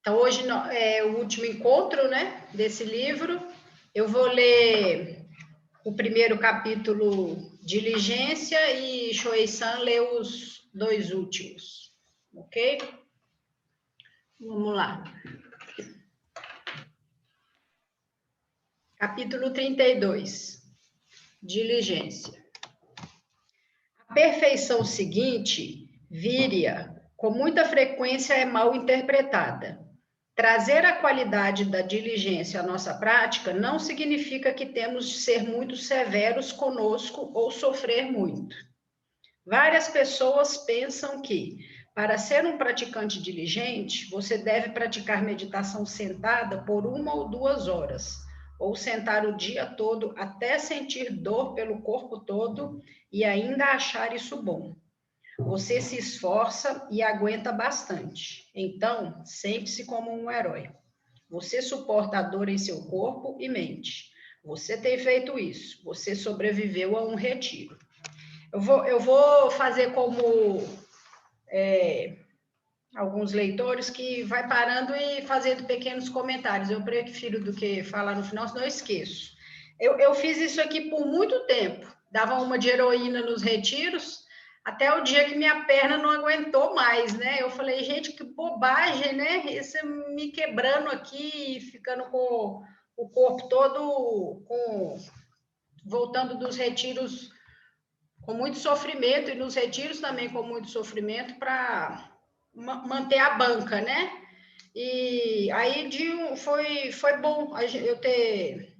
Então, hoje é o último encontro, né, desse livro. Eu vou ler o primeiro capítulo, Diligência, e Shoei-san lê os 2 últimos, ok? Vamos lá. Capítulo 32, Diligência. A perfeição seguinte, víria, com muita frequência é mal interpretada. Trazer a qualidade da diligência à nossa prática não significa que temos de ser muito severos conosco ou sofrer muito. Várias pessoas pensam que, para ser um praticante diligente, você deve praticar meditação sentada por 1 ou 2 horas, ou sentar o dia todo até sentir dor pelo corpo todo e ainda achar isso bom. Você se esforça e aguenta bastante. Então, sente-se como um herói. Você suporta a dor em seu corpo e mente. Você tem feito isso. Você sobreviveu a um retiro. Eu vou fazer como alguns leitores que vai parando e fazendo pequenos comentários. Eu prefiro do que falar no final, senão eu esqueço. Eu fiz isso aqui por muito tempo. Dava uma de heroína nos retiros, até o dia que minha perna não aguentou mais, né? Eu falei, gente, que bobagem, né? Isso me quebrando aqui, ficando com o corpo todo voltando dos retiros com muito sofrimento, e nos retiros também com muito sofrimento, para manter a banca, né? E aí foi bom eu ter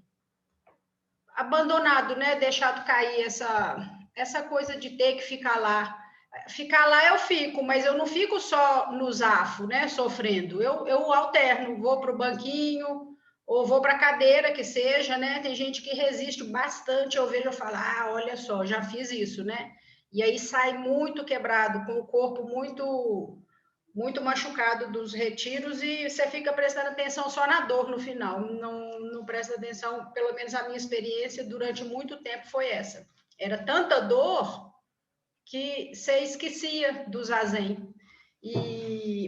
abandonado, né? Deixado cair essa coisa de ter que ficar lá. Ficar lá eu fico, mas eu não fico só no zafo, né? Sofrendo. Eu alterno, vou para o banquinho, ou vou para a cadeira, que seja, né? Tem gente que resiste bastante, eu vejo, eu falo, olha só, já fiz isso, né? E aí sai muito quebrado, com o corpo muito machucado dos retiros, e você fica prestando atenção só na dor no final, não presta atenção, pelo menos a minha experiência durante muito tempo foi essa. Era tanta dor que você esquecia do zazen.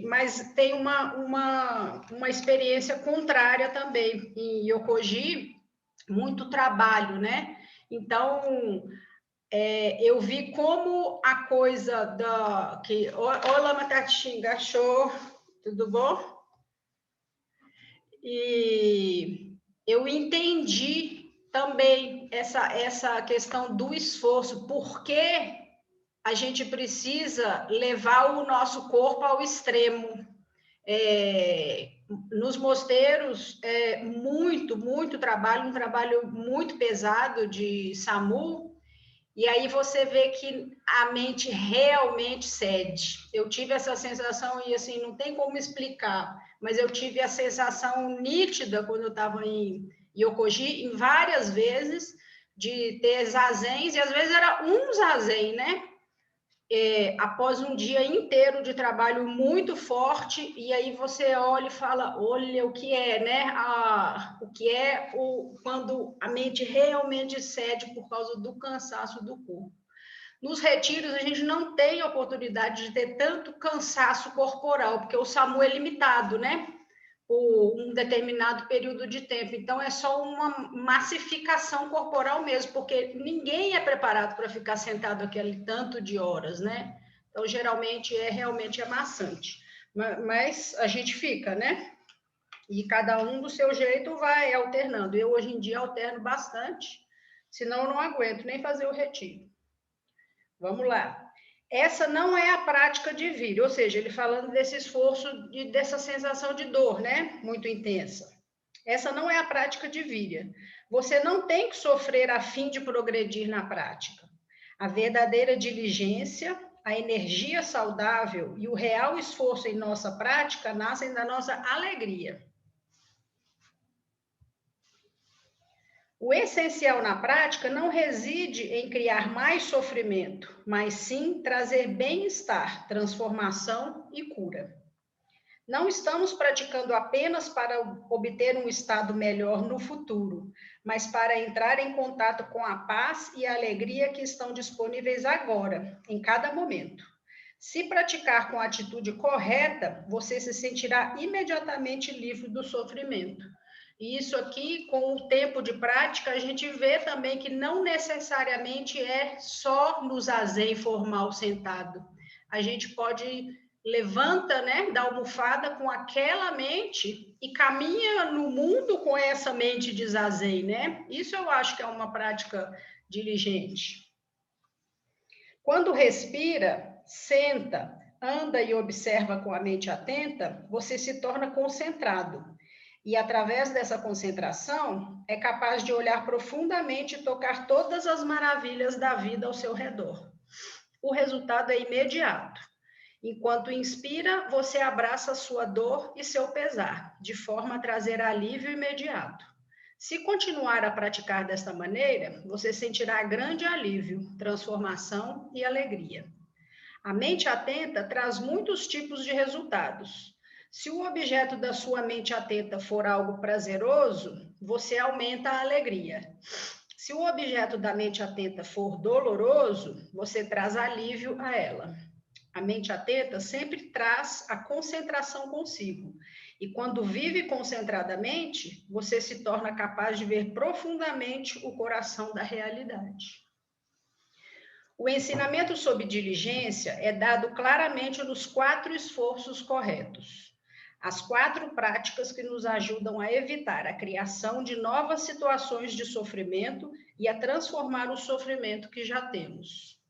Mas tem uma experiência contrária também. Em Yokoji, muito trabalho, né? Então, eu vi como a coisa Olá, Matatinga, show, tudo bom? E eu entendi também essa questão do esforço, porque a gente precisa levar o nosso corpo ao extremo. Nos mosteiros, muito trabalho, um trabalho muito pesado de SAMU, e aí você vê que a mente realmente cede. Eu tive essa sensação, e assim, não tem como explicar, mas eu tive a sensação nítida quando eu estava em Yokoji, em várias vezes, de ter zazens, e às vezes era um zazen, né? Após um dia inteiro de trabalho muito forte, e aí você olha e fala, olha o que é, né? O que é quando a mente realmente cede por causa do cansaço do corpo. Nos retiros, a gente não tem oportunidade de ter tanto cansaço corporal, porque o SAMU é limitado, né? Por um determinado período de tempo. Então, é só uma massificação corporal mesmo, porque ninguém é preparado para ficar sentado aquele tanto de horas, né? Então, geralmente, realmente maçante. Mas a gente fica, né? E cada um do seu jeito vai alternando. Eu, hoje em dia, alterno bastante, senão eu não aguento nem fazer o retiro. Vamos lá. Essa não é a prática de vir, ou seja, ele falando desse esforço, dessa sensação de dor, né? Muito intensa. Essa não é a prática de víria. Você não tem que sofrer a fim de progredir na prática. A verdadeira diligência, a energia saudável e o real esforço em nossa prática nascem da nossa alegria. O essencial na prática não reside em criar mais sofrimento, mas sim trazer bem-estar, transformação e cura. Não estamos praticando apenas para obter um estado melhor no futuro, mas para entrar em contato com a paz e a alegria que estão disponíveis agora, em cada momento. Se praticar com a atitude correta, você se sentirá imediatamente livre do sofrimento. E isso aqui, com o tempo de prática, a gente vê também que não necessariamente é só no zazen formal sentado. A gente pode levanta, né, da almofada com aquela mente e caminha no mundo com essa mente de zazen, né? Isso eu acho que é uma prática diligente. Quando respira, senta, anda e observa com a mente atenta, você se torna concentrado. E através dessa concentração, é capaz de olhar profundamente e tocar todas as maravilhas da vida ao seu redor. O resultado é imediato. Enquanto inspira, você abraça sua dor e seu pesar, de forma a trazer alívio imediato. Se continuar a praticar desta maneira, você sentirá grande alívio, transformação e alegria. A mente atenta traz muitos tipos de resultados. Se o objeto da sua mente atenta for algo prazeroso, você aumenta a alegria. Se o objeto da mente atenta for doloroso, você traz alívio a ela. A mente atenta sempre traz a concentração consigo. E quando vive concentradamente, você se torna capaz de ver profundamente o coração da realidade. O ensinamento sobre diligência é dado claramente nos 4 esforços corretos. As 4 práticas que nos ajudam a evitar a criação de novas situações de sofrimento e a transformar o sofrimento que já temos.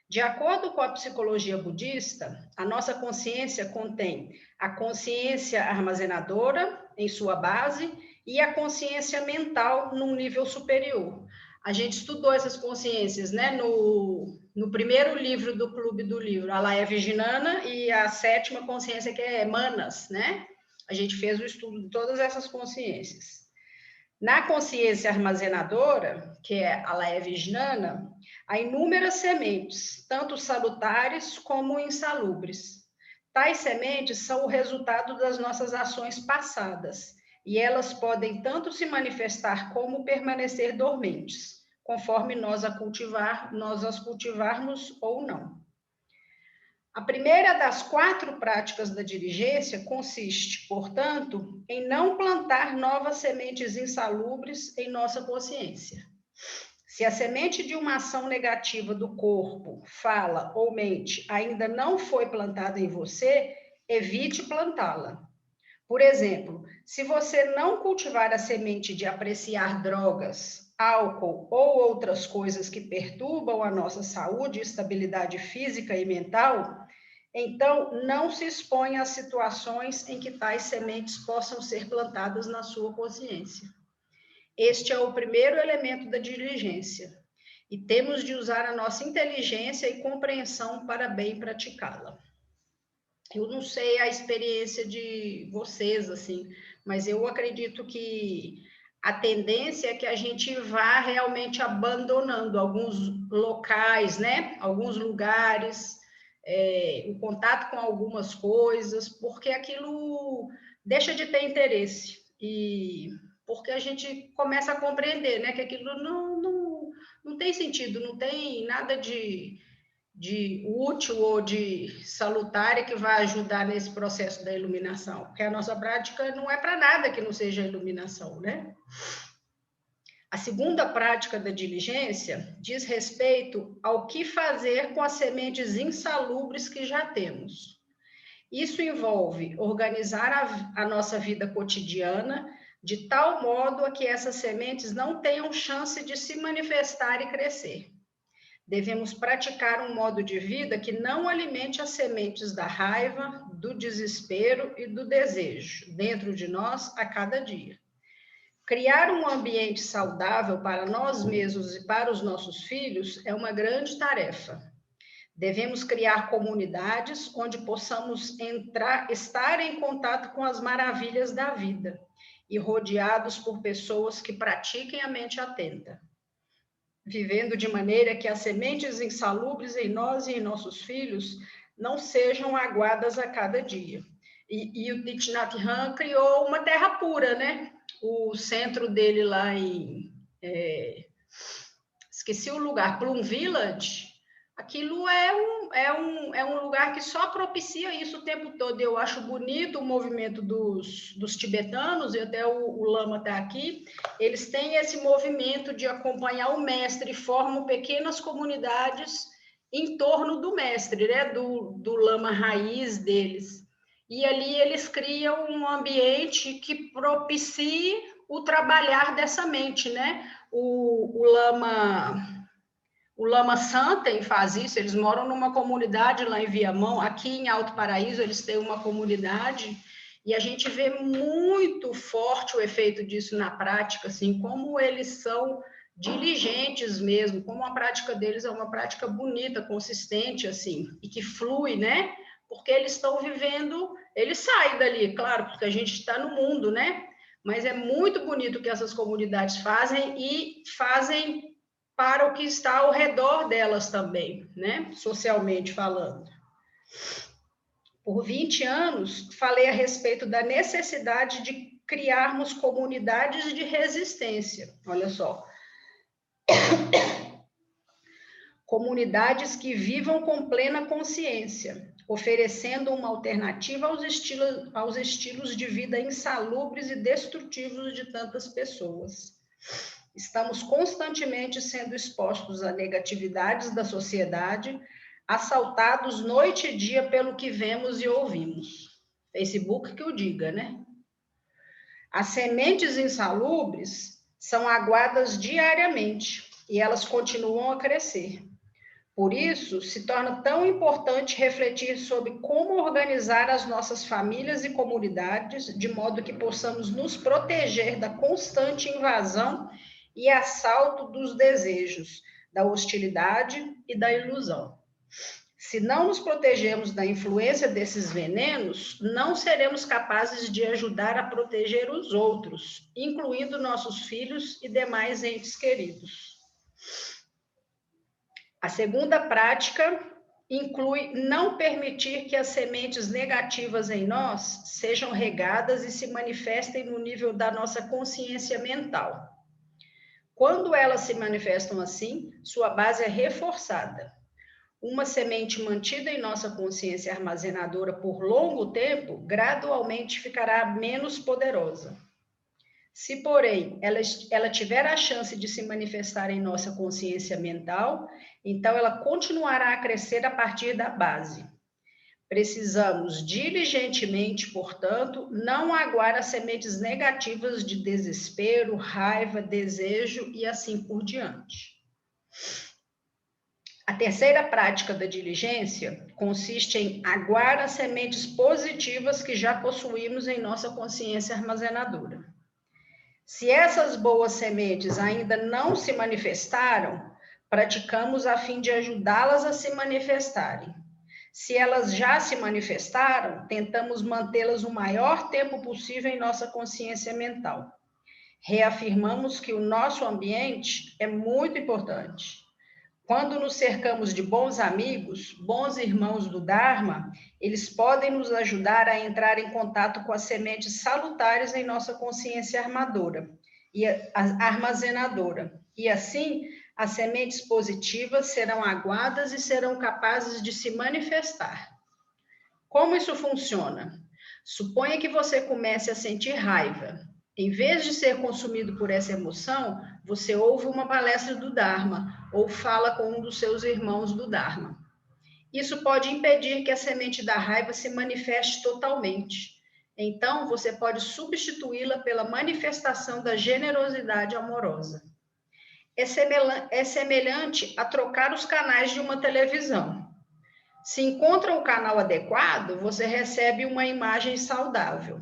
De acordo com a psicologia budista, a nossa consciência contém a consciência armazenadora em sua base e a consciência mental num nível superior. A gente estudou essas consciências, né, no primeiro livro do Clube do Livro, a Alaya Vijnana, e a 7ª consciência, que é Manas, né? A gente fez o estudo de todas essas consciências. Na consciência armazenadora, que é a Alaya Vijnana, há inúmeras sementes, tanto salutares como insalubres. Tais sementes são o resultado das nossas ações passadas, e elas podem tanto se manifestar como permanecer dormentes, conforme nós as cultivarmos ou não. A primeira das 4 práticas da diligência consiste, portanto, em não plantar novas sementes insalubres em nossa consciência. Se a semente de uma ação negativa do corpo, fala ou mente ainda não foi plantada em você, evite plantá-la. Por exemplo, se você não cultivar a semente de apreciar drogas, álcool ou outras coisas que perturbam a nossa saúde e estabilidade física e mental, então não se exponha a situações em que tais sementes possam ser plantadas na sua consciência. Este é o primeiro elemento da diligência, e temos de usar a nossa inteligência e compreensão para bem praticá-la. Eu não sei a experiência de vocês, assim, mas eu acredito que a tendência é que a gente vá realmente abandonando alguns locais, né? Alguns lugares, o contato com algumas coisas, porque aquilo deixa de ter interesse. E porque a gente começa a compreender, né? Que aquilo não tem sentido, não tem nada de útil ou de salutar que vai ajudar nesse processo da iluminação, porque a nossa prática não é para nada que não seja iluminação, né? A segunda prática da diligência diz respeito ao que fazer com as sementes insalubres que já temos. Isso envolve organizar a nossa vida cotidiana de tal modo a que essas sementes não tenham chance de se manifestar e crescer. Devemos praticar um modo de vida que não alimente as sementes da raiva, do desespero e do desejo dentro de nós a cada dia. Criar um ambiente saudável para nós mesmos e para os nossos filhos é uma grande tarefa. Devemos criar comunidades onde possamos estar em contato com as maravilhas da vida e rodeados por pessoas que pratiquem a mente atenta, vivendo de maneira que as sementes insalubres em nós e em nossos filhos não sejam aguadas a cada dia. E o Thich Nhat Hanh criou uma terra pura, né? O centro dele lá em... esqueci o lugar, Plum Village. Aquilo é um lugar que só propicia isso o tempo todo. Eu acho bonito o movimento dos tibetanos, e até o Lama está aqui. Eles têm esse movimento de acompanhar o mestre, formam pequenas comunidades em torno do mestre, né? do Lama raiz deles. E ali eles criam um ambiente que propicie o trabalhar dessa mente, né? O Lama Santem faz isso, eles moram numa comunidade lá em Viamão, aqui em Alto Paraíso eles têm uma comunidade, e a gente vê muito forte o efeito disso na prática, assim, como eles são diligentes mesmo, como a prática deles é uma prática bonita, consistente, assim, e que flui, né? Porque eles estão vivendo, eles saem dali, claro, porque a gente está no mundo, né? Mas é muito bonito o que essas comunidades fazem, e fazem para o que está ao redor delas também, né? Socialmente falando. Por 20 anos, falei a respeito da necessidade de criarmos comunidades de resistência. Olha só. Comunidades que vivam com plena consciência, oferecendo uma alternativa aos estilos de vida insalubres e destrutivos de tantas pessoas. Estamos constantemente sendo expostos a negatividades da sociedade, assaltados noite e dia pelo que vemos e ouvimos. Facebook que o diga, né? As sementes insalubres são aguadas diariamente e elas continuam a crescer. Por isso, se torna tão importante refletir sobre como organizar as nossas famílias e comunidades de modo que possamos nos proteger da constante invasão e assalto dos desejos, da hostilidade e da ilusão. Se não nos protegermos da influência desses venenos, não seremos capazes de ajudar a proteger os outros, incluindo nossos filhos e demais entes queridos. A segunda prática inclui não permitir que as sementes negativas em nós sejam regadas e se manifestem no nível da nossa consciência mental. Quando elas se manifestam assim, sua base é reforçada. Uma semente mantida em nossa consciência armazenadora por longo tempo, gradualmente ficará menos poderosa. Se, porém, ela tiver a chance de se manifestar em nossa consciência mental, então ela continuará a crescer a partir da base. Precisamos diligentemente, portanto, não aguar as sementes negativas de desespero, raiva, desejo e assim por diante. A terceira prática da diligência consiste em aguar as sementes positivas que já possuímos em nossa consciência armazenadora. Se essas boas sementes ainda não se manifestaram, praticamos a fim de ajudá-las a se manifestarem. Se elas já se manifestaram, tentamos mantê-las o maior tempo possível em nossa consciência mental. Reafirmamos que o nosso ambiente é muito importante. Quando nos cercamos de bons amigos, bons irmãos do Dharma, eles podem nos ajudar a entrar em contato com as sementes salutares em nossa consciência armazenadora. E assim, as sementes positivas serão aguadas e serão capazes de se manifestar. Como isso funciona? Suponha que você comece a sentir raiva. Em vez de ser consumido por essa emoção, você ouve uma palestra do Dharma ou fala com um dos seus irmãos do Dharma. Isso pode impedir que a semente da raiva se manifeste totalmente. Então, você pode substituí-la pela manifestação da generosidade amorosa. É semelhante a trocar os canais de uma televisão. Se encontra o canal adequado, você recebe uma imagem saudável.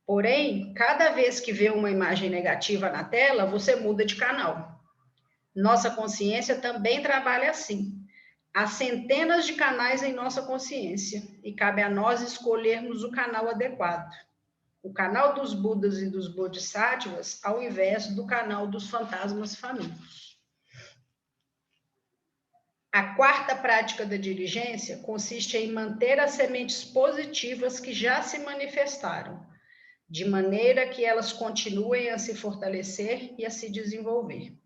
Porém, cada vez que vê uma imagem negativa na tela, você muda de canal. Nossa consciência também trabalha assim. Há centenas de canais em nossa consciência e cabe a nós escolhermos o canal adequado. O canal dos Budas e dos Bodhisattvas, ao invés do canal dos fantasmas famintos. A quarta prática da diligência consiste em manter as sementes positivas que já se manifestaram, de maneira que elas continuem a se fortalecer e a se desenvolver.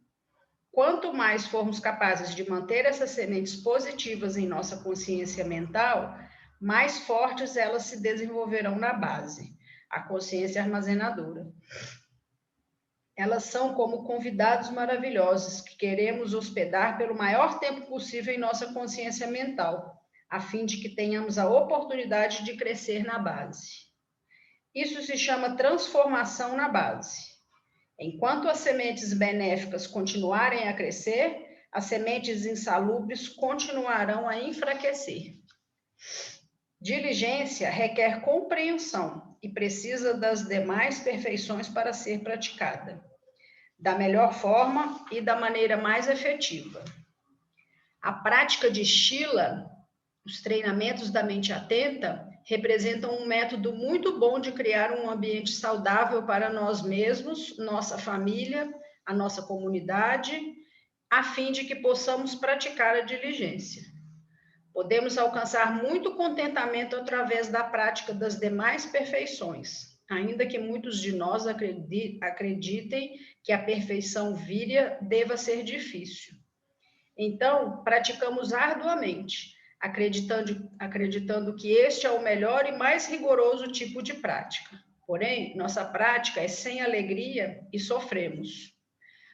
Quanto mais formos capazes de manter essas sementes positivas em nossa consciência mental, mais fortes elas se desenvolverão na base, a consciência armazenadora. Elas são como convidados maravilhosos que queremos hospedar pelo maior tempo possível em nossa consciência mental, a fim de que tenhamos a oportunidade de crescer na base. Isso se chama transformação na base. Enquanto as sementes benéficas continuarem a crescer, as sementes insalubres continuarão a enfraquecer. Diligência requer compreensão e precisa das demais perfeições para ser praticada, da melhor forma e da maneira mais efetiva. A prática de Shila, os treinamentos da mente atenta, representam um método muito bom de criar um ambiente saudável para nós mesmos, nossa família, a nossa comunidade, a fim de que possamos praticar a diligência. Podemos alcançar muito contentamento através da prática das demais perfeições, ainda que muitos de nós acreditem que a perfeição víria deva ser difícil. Então, praticamos arduamente, acreditando que este é o melhor e mais rigoroso tipo de prática. Porém, nossa prática é sem alegria e sofremos.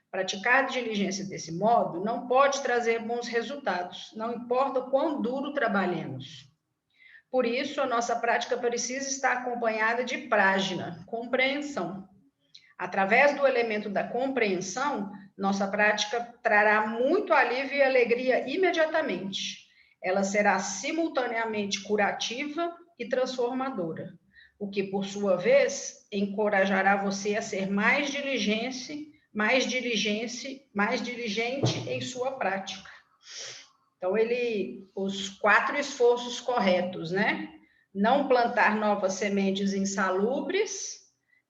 Praticar diligência desse modo não pode trazer bons resultados, não importa o quão duro trabalhemos. Por isso, a nossa prática precisa estar acompanhada de prájna, compreensão. Através do elemento da compreensão, nossa prática trará muito alívio e alegria imediatamente. Ela será simultaneamente curativa e transformadora, o que, por sua vez, encorajará você a ser mais diligente em sua prática. Então, os 4 esforços corretos, né? Não plantar novas sementes insalubres,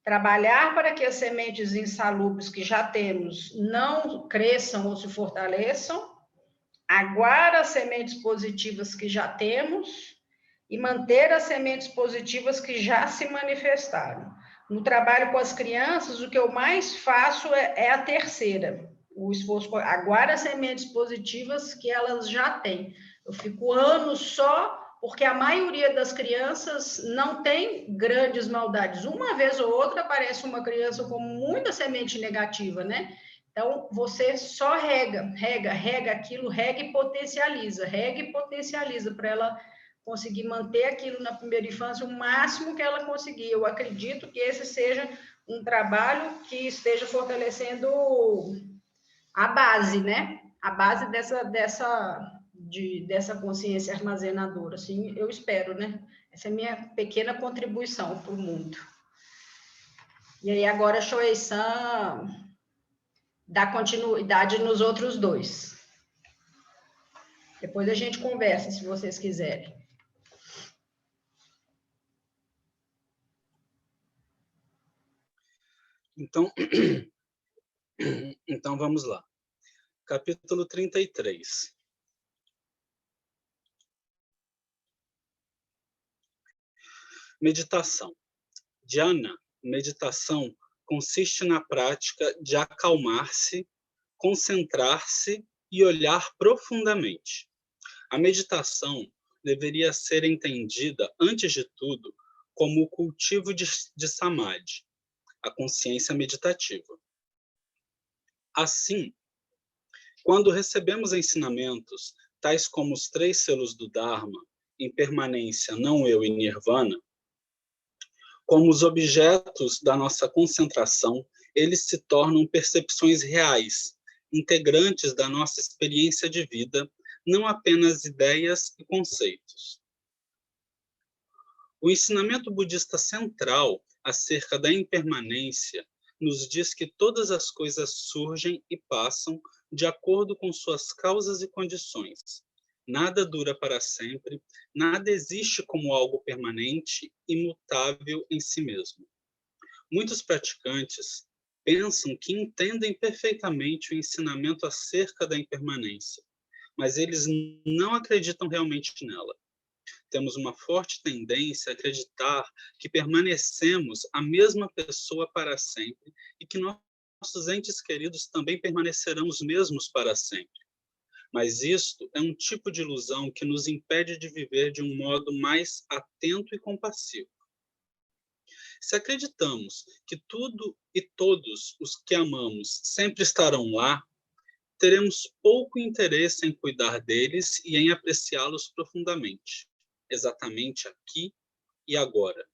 trabalhar para que as sementes insalubres que já temos não cresçam ou se fortaleçam, aguar as sementes positivas que já temos e manter as sementes positivas que já se manifestaram. No trabalho com as crianças, o que eu mais faço é a terceira, o esforço, aguar as sementes positivas que elas já têm. Eu fico anos só, porque a maioria das crianças não tem grandes maldades. Uma vez ou outra aparece uma criança com muita semente negativa, né? Então, você só rega aquilo, rega e potencializa para ela conseguir manter aquilo na primeira infância o máximo que ela conseguir. Eu acredito que esse seja um trabalho que esteja fortalecendo a base, né? A base dessa consciência armazenadora, assim, eu espero, né? Essa é a minha pequena contribuição para o mundo. E aí agora a Shoei-san dá continuidade nos outros 2. Depois a gente conversa, se vocês quiserem. Então vamos lá. Capítulo 33. Meditação. Dhyana, meditação, consiste na prática de acalmar-se, concentrar-se e olhar profundamente. A meditação deveria ser entendida, antes de tudo, como o cultivo de samadhi, a consciência meditativa. Assim, quando recebemos ensinamentos, tais como os 3 selos do Dharma, impermanência, não eu e nirvana, como os objetos da nossa concentração, eles se tornam percepções reais, integrantes da nossa experiência de vida, não apenas ideias e conceitos. O ensinamento budista central acerca da impermanência nos diz que todas as coisas surgem e passam de acordo com suas causas e condições. Nada dura para sempre, nada existe como algo permanente, imutável em si mesmo. Muitos praticantes pensam que entendem perfeitamente o ensinamento acerca da impermanência, mas eles não acreditam realmente nela. Temos uma forte tendência a acreditar que permanecemos a mesma pessoa para sempre e que nossa nossos entes queridos também permanecerão os mesmos para sempre. Mas isto é um tipo de ilusão que nos impede de viver de um modo mais atento e compassivo. Se acreditamos que tudo e todos os que amamos sempre estarão lá, teremos pouco interesse em cuidar deles e em apreciá-los profundamente, exatamente aqui e agora.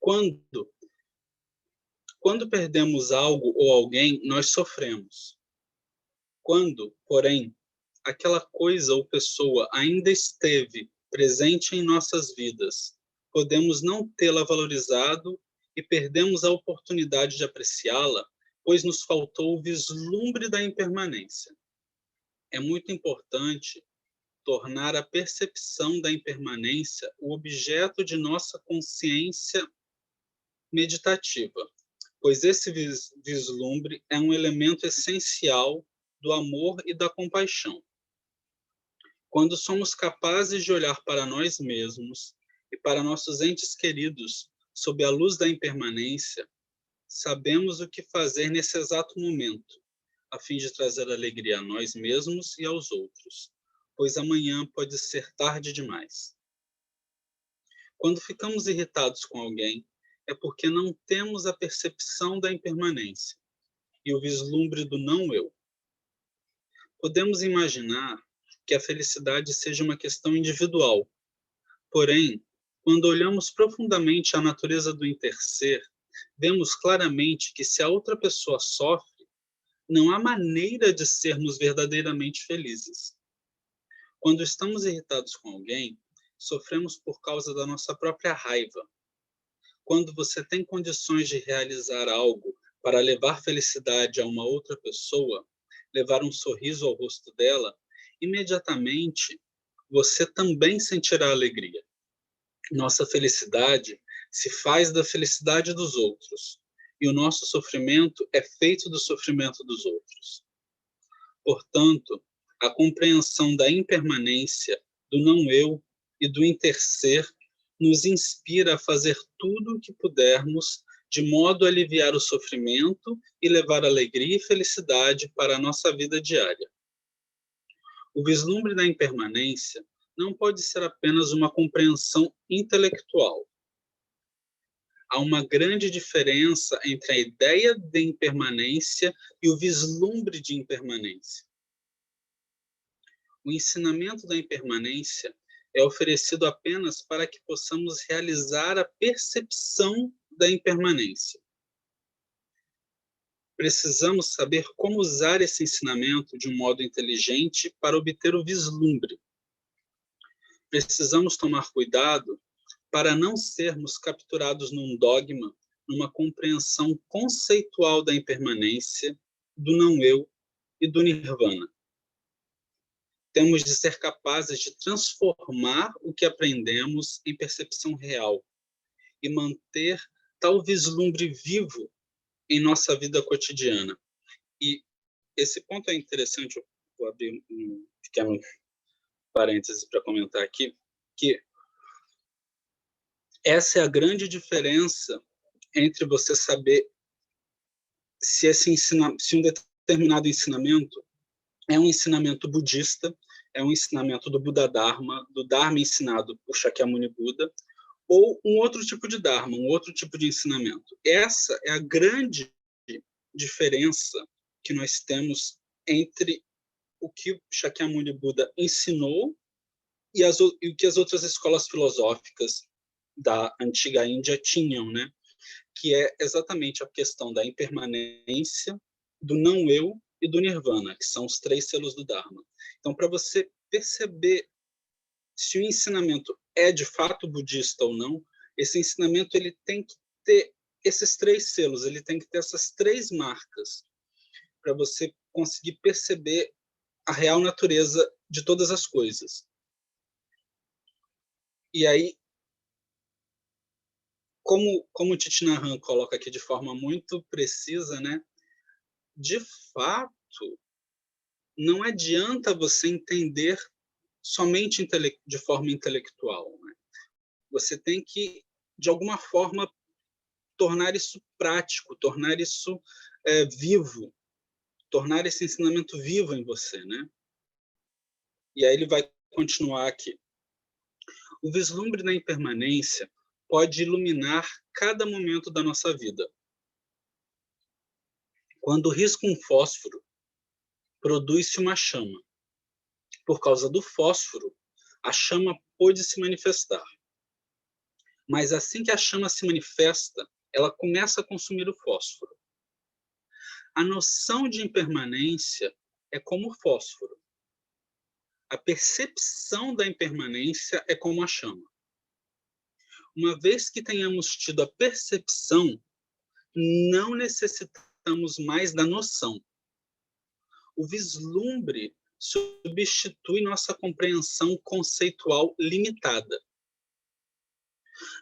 Quando perdemos algo ou alguém, nós sofremos. Quando, porém, aquela coisa ou pessoa ainda esteve presente em nossas vidas, podemos não tê-la valorizado e perdemos a oportunidade de apreciá-la, pois nos faltou o vislumbre da impermanência. É muito importante tornar a percepção da impermanência o objeto de nossa consciência meditativa, pois esse vislumbre é um elemento essencial do amor e da compaixão. Quando somos capazes de olhar para nós mesmos e para nossos entes queridos sob a luz da impermanência, sabemos o que fazer nesse exato momento, a fim de trazer alegria a nós mesmos e aos outros, pois amanhã pode ser tarde demais. Quando ficamos irritados com alguém, é porque não temos a percepção da impermanência e o vislumbre do não-eu. Podemos imaginar que a felicidade seja uma questão individual. Porém, quando olhamos profundamente a natureza do interser, vemos claramente que se a outra pessoa sofre, não há maneira de sermos verdadeiramente felizes. Quando estamos irritados com alguém, sofremos por causa da nossa própria raiva. Quando você tem condições de realizar algo para levar felicidade a uma outra pessoa, levar um sorriso ao rosto dela, imediatamente você também sentirá alegria. Nossa felicidade se faz da felicidade dos outros, e o nosso sofrimento é feito do sofrimento dos outros. Portanto, a compreensão da impermanência, do não-eu e do interser nos inspira a fazer tudo o que pudermos de modo a aliviar o sofrimento e levar alegria e felicidade para a nossa vida diária. O vislumbre da impermanência não pode ser apenas uma compreensão intelectual. Há uma grande diferença entre a ideia de impermanência e o vislumbre de impermanência. O ensinamento da impermanência é oferecido apenas para que possamos realizar a percepção da impermanência. Precisamos saber como usar esse ensinamento de um modo inteligente para obter o vislumbre. Precisamos tomar cuidado para não sermos capturados num dogma, numa compreensão conceitual da impermanência, do não-eu e do nirvana. Temos de ser capazes de transformar o que aprendemos em percepção real e manter tal vislumbre vivo em nossa vida cotidiana. E esse ponto é interessante, eu vou abrir um pequeno parêntese para comentar aqui, que essa é a grande diferença entre você saber se um determinado ensinamento é um ensinamento budista, é um ensinamento do Buda Dharma, do Dharma ensinado por Shakyamuni Buda, ou um outro tipo de Dharma, um outro tipo de ensinamento. Essa é a grande diferença que nós temos entre o que Shakyamuni Buda ensinou e o que as outras escolas filosóficas da antiga Índia tinham, né? Que é exatamente a questão da impermanência, do não-eu e do nirvana, que são os 3 selos do Dharma. Então, para você perceber se o ensinamento é de fato budista ou não, esse ensinamento ele tem que ter esses 3 selos, ele tem que ter essas 3 marcas, para você conseguir perceber a real natureza de todas as coisas. E aí, como o Thich Nhat Hanh coloca aqui de forma muito precisa, né? De fato, não adianta você entender somente de forma intelectual. Né? Você tem que, de alguma forma, tornar isso prático, tornar isso vivo, tornar esse ensinamento vivo em você, né? E aí ele vai continuar aqui. O vislumbre da impermanência pode iluminar cada momento da nossa vida. Quando risca um fósforo, produz-se uma chama. Por causa do fósforo, a chama pôde se manifestar. Mas assim que a chama se manifesta, ela começa a consumir o fósforo. A noção de impermanência é como o fósforo. A percepção da impermanência é como a chama. Uma vez que tenhamos tido a percepção, não necessitamos mais da noção. O vislumbre substitui nossa compreensão conceitual limitada.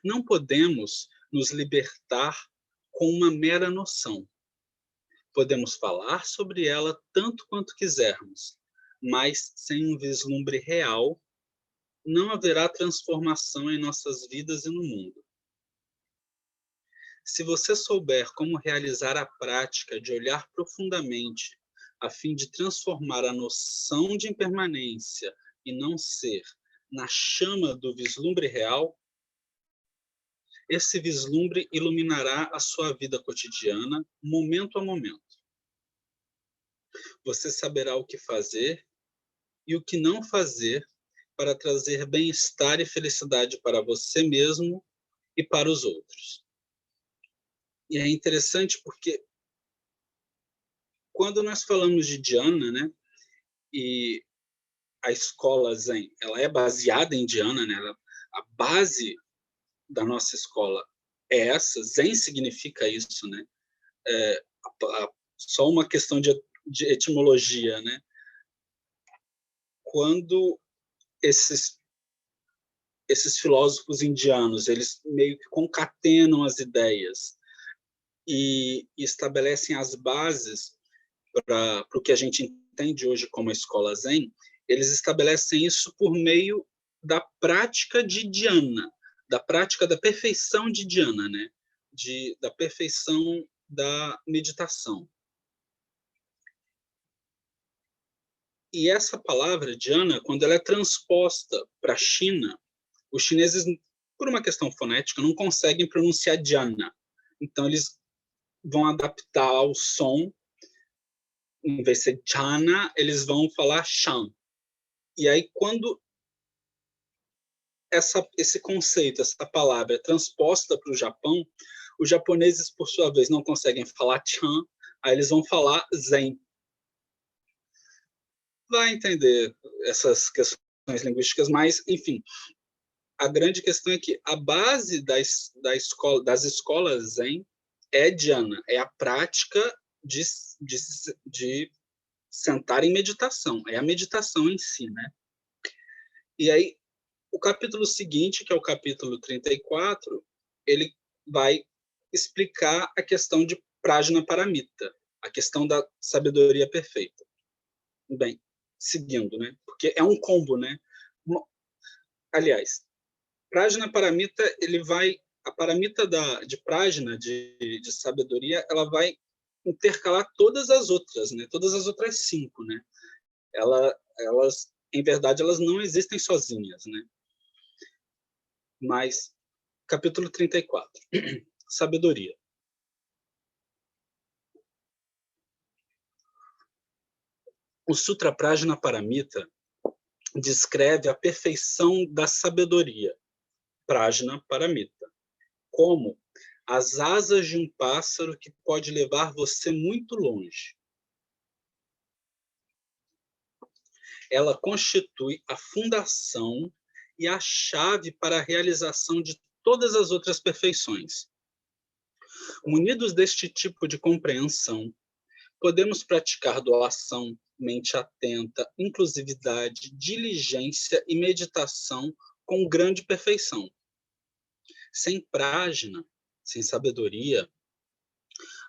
Não podemos nos libertar com uma mera noção. Podemos falar sobre ela tanto quanto quisermos, mas sem um vislumbre real, não haverá transformação em nossas vidas e no mundo. Se você souber como realizar a prática de olhar profundamente, a fim de transformar a noção de impermanência e não ser na chama do vislumbre real, esse vislumbre iluminará a sua vida cotidiana, momento a momento. Você saberá o que fazer e o que não fazer para trazer bem-estar e felicidade para você mesmo e para os outros. E é interessante porque quando nós falamos de Dhyana, né, e a escola Zen, ela é baseada em Dhyana, né, a base da nossa escola é essa, Zen significa isso, né, só uma questão de etimologia, né, quando esses filósofos indianos, eles meio que concatenam as ideias e estabelecem as bases para o que a gente entende hoje como a escola Zen, eles estabelecem isso por meio da prática de dhyana, da prática da perfeição de dhyana, né? Da perfeição da meditação. E essa palavra dhyana, quando ela é transposta para a China, os chineses, por uma questão fonética, não conseguem pronunciar dhyana. Então, eles vão adaptar o som, em vez de ser jhana, eles vão falar shan. E aí, quando esse conceito, essa palavra é transposta para o Japão, os japoneses, por sua vez, não conseguem falar chan, aí eles vão falar zen. Vai entender essas questões linguísticas, mas, enfim, a grande questão é que a base das escolas zen é dhyana, é a prática de sentar em meditação, é a meditação em si, né? E aí, o capítulo seguinte, que é o capítulo 34, ele vai explicar a questão de Prajnaparamita, a questão da sabedoria perfeita. Bem, seguindo, né? Porque é um combo, né? Aliás, Prajnaparamita, a paramita de Prajna, de sabedoria, ela vai intercalar todas as outras, né? Todas as outras 5, né? Elas, em verdade, elas não existem sozinhas, né? Mas, capítulo 34, sabedoria. O Sutra Prajnaparamita descreve a perfeição da sabedoria, Prajnaparamita, como as asas de um pássaro que pode levar você muito longe. Ela constitui a fundação e a chave para a realização de todas as outras perfeições. Munidos deste tipo de compreensão, podemos praticar doação, mente atenta, inclusividade, diligência e meditação com grande perfeição. Sem prajna, sem sabedoria,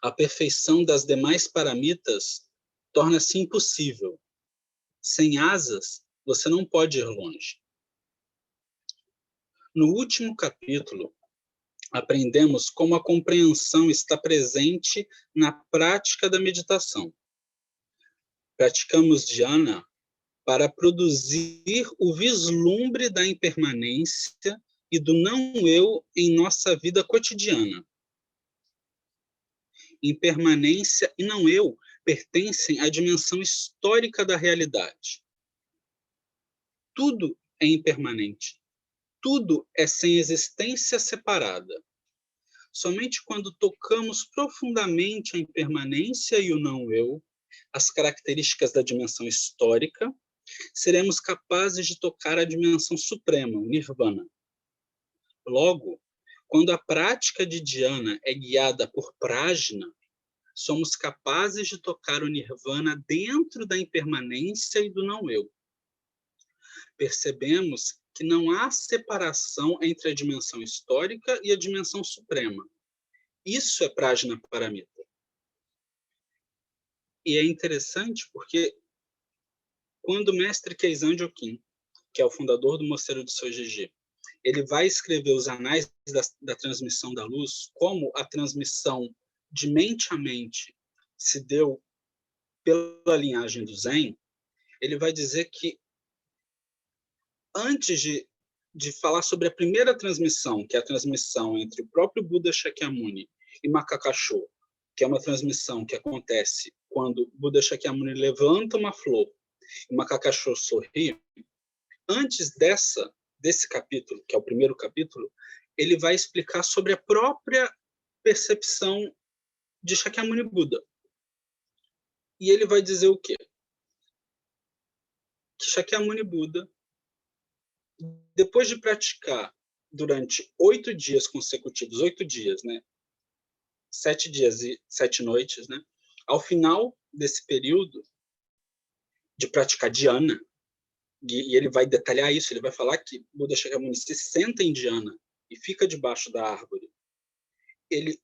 a perfeição das demais paramitas torna-se impossível. Sem asas, você não pode ir longe. No último capítulo, aprendemos como a compreensão está presente na prática da meditação. Praticamos dhyana para produzir o vislumbre da impermanência e do não-eu em nossa vida cotidiana. Impermanência e não-eu pertencem à dimensão histórica da realidade. Tudo é impermanente. Tudo é sem existência separada. Somente quando tocamos profundamente a impermanência e o não-eu, as características da dimensão histórica, seremos capazes de tocar a dimensão suprema, o Nirvana. Logo, quando a prática de dhyana é guiada por prajna, somos capazes de tocar o Nirvana dentro da impermanência e do não-eu. Percebemos que não há separação entre a dimensão histórica e a dimensão suprema. Isso é prajna paramita. E é interessante porque quando o mestre Keizan Jokin, que é o fundador do Mosteiro de Sojeji, ele vai escrever os anais da transmissão da luz, como a transmissão de mente a mente se deu pela linhagem do Zen, ele vai dizer que antes de falar sobre a primeira transmissão, que é a transmissão entre o próprio Buda Shakyamuni e Makakasho, que é uma transmissão que acontece quando Buda Shakyamuni levanta uma flor e Makakasho sorri, antes desse capítulo, que é o primeiro capítulo, ele vai explicar sobre a própria percepção de Shakyamuni Buda. E ele vai dizer o quê? Que Shakyamuni Buda, depois de praticar durante 8 dias consecutivos, 8 dias, né? 7 dias e 7 noites, né? Ao final desse período de praticar dhyana, e ele vai detalhar isso, ele vai falar que Buda Shakyamuni se senta em dhyana e fica debaixo da árvore. Ele,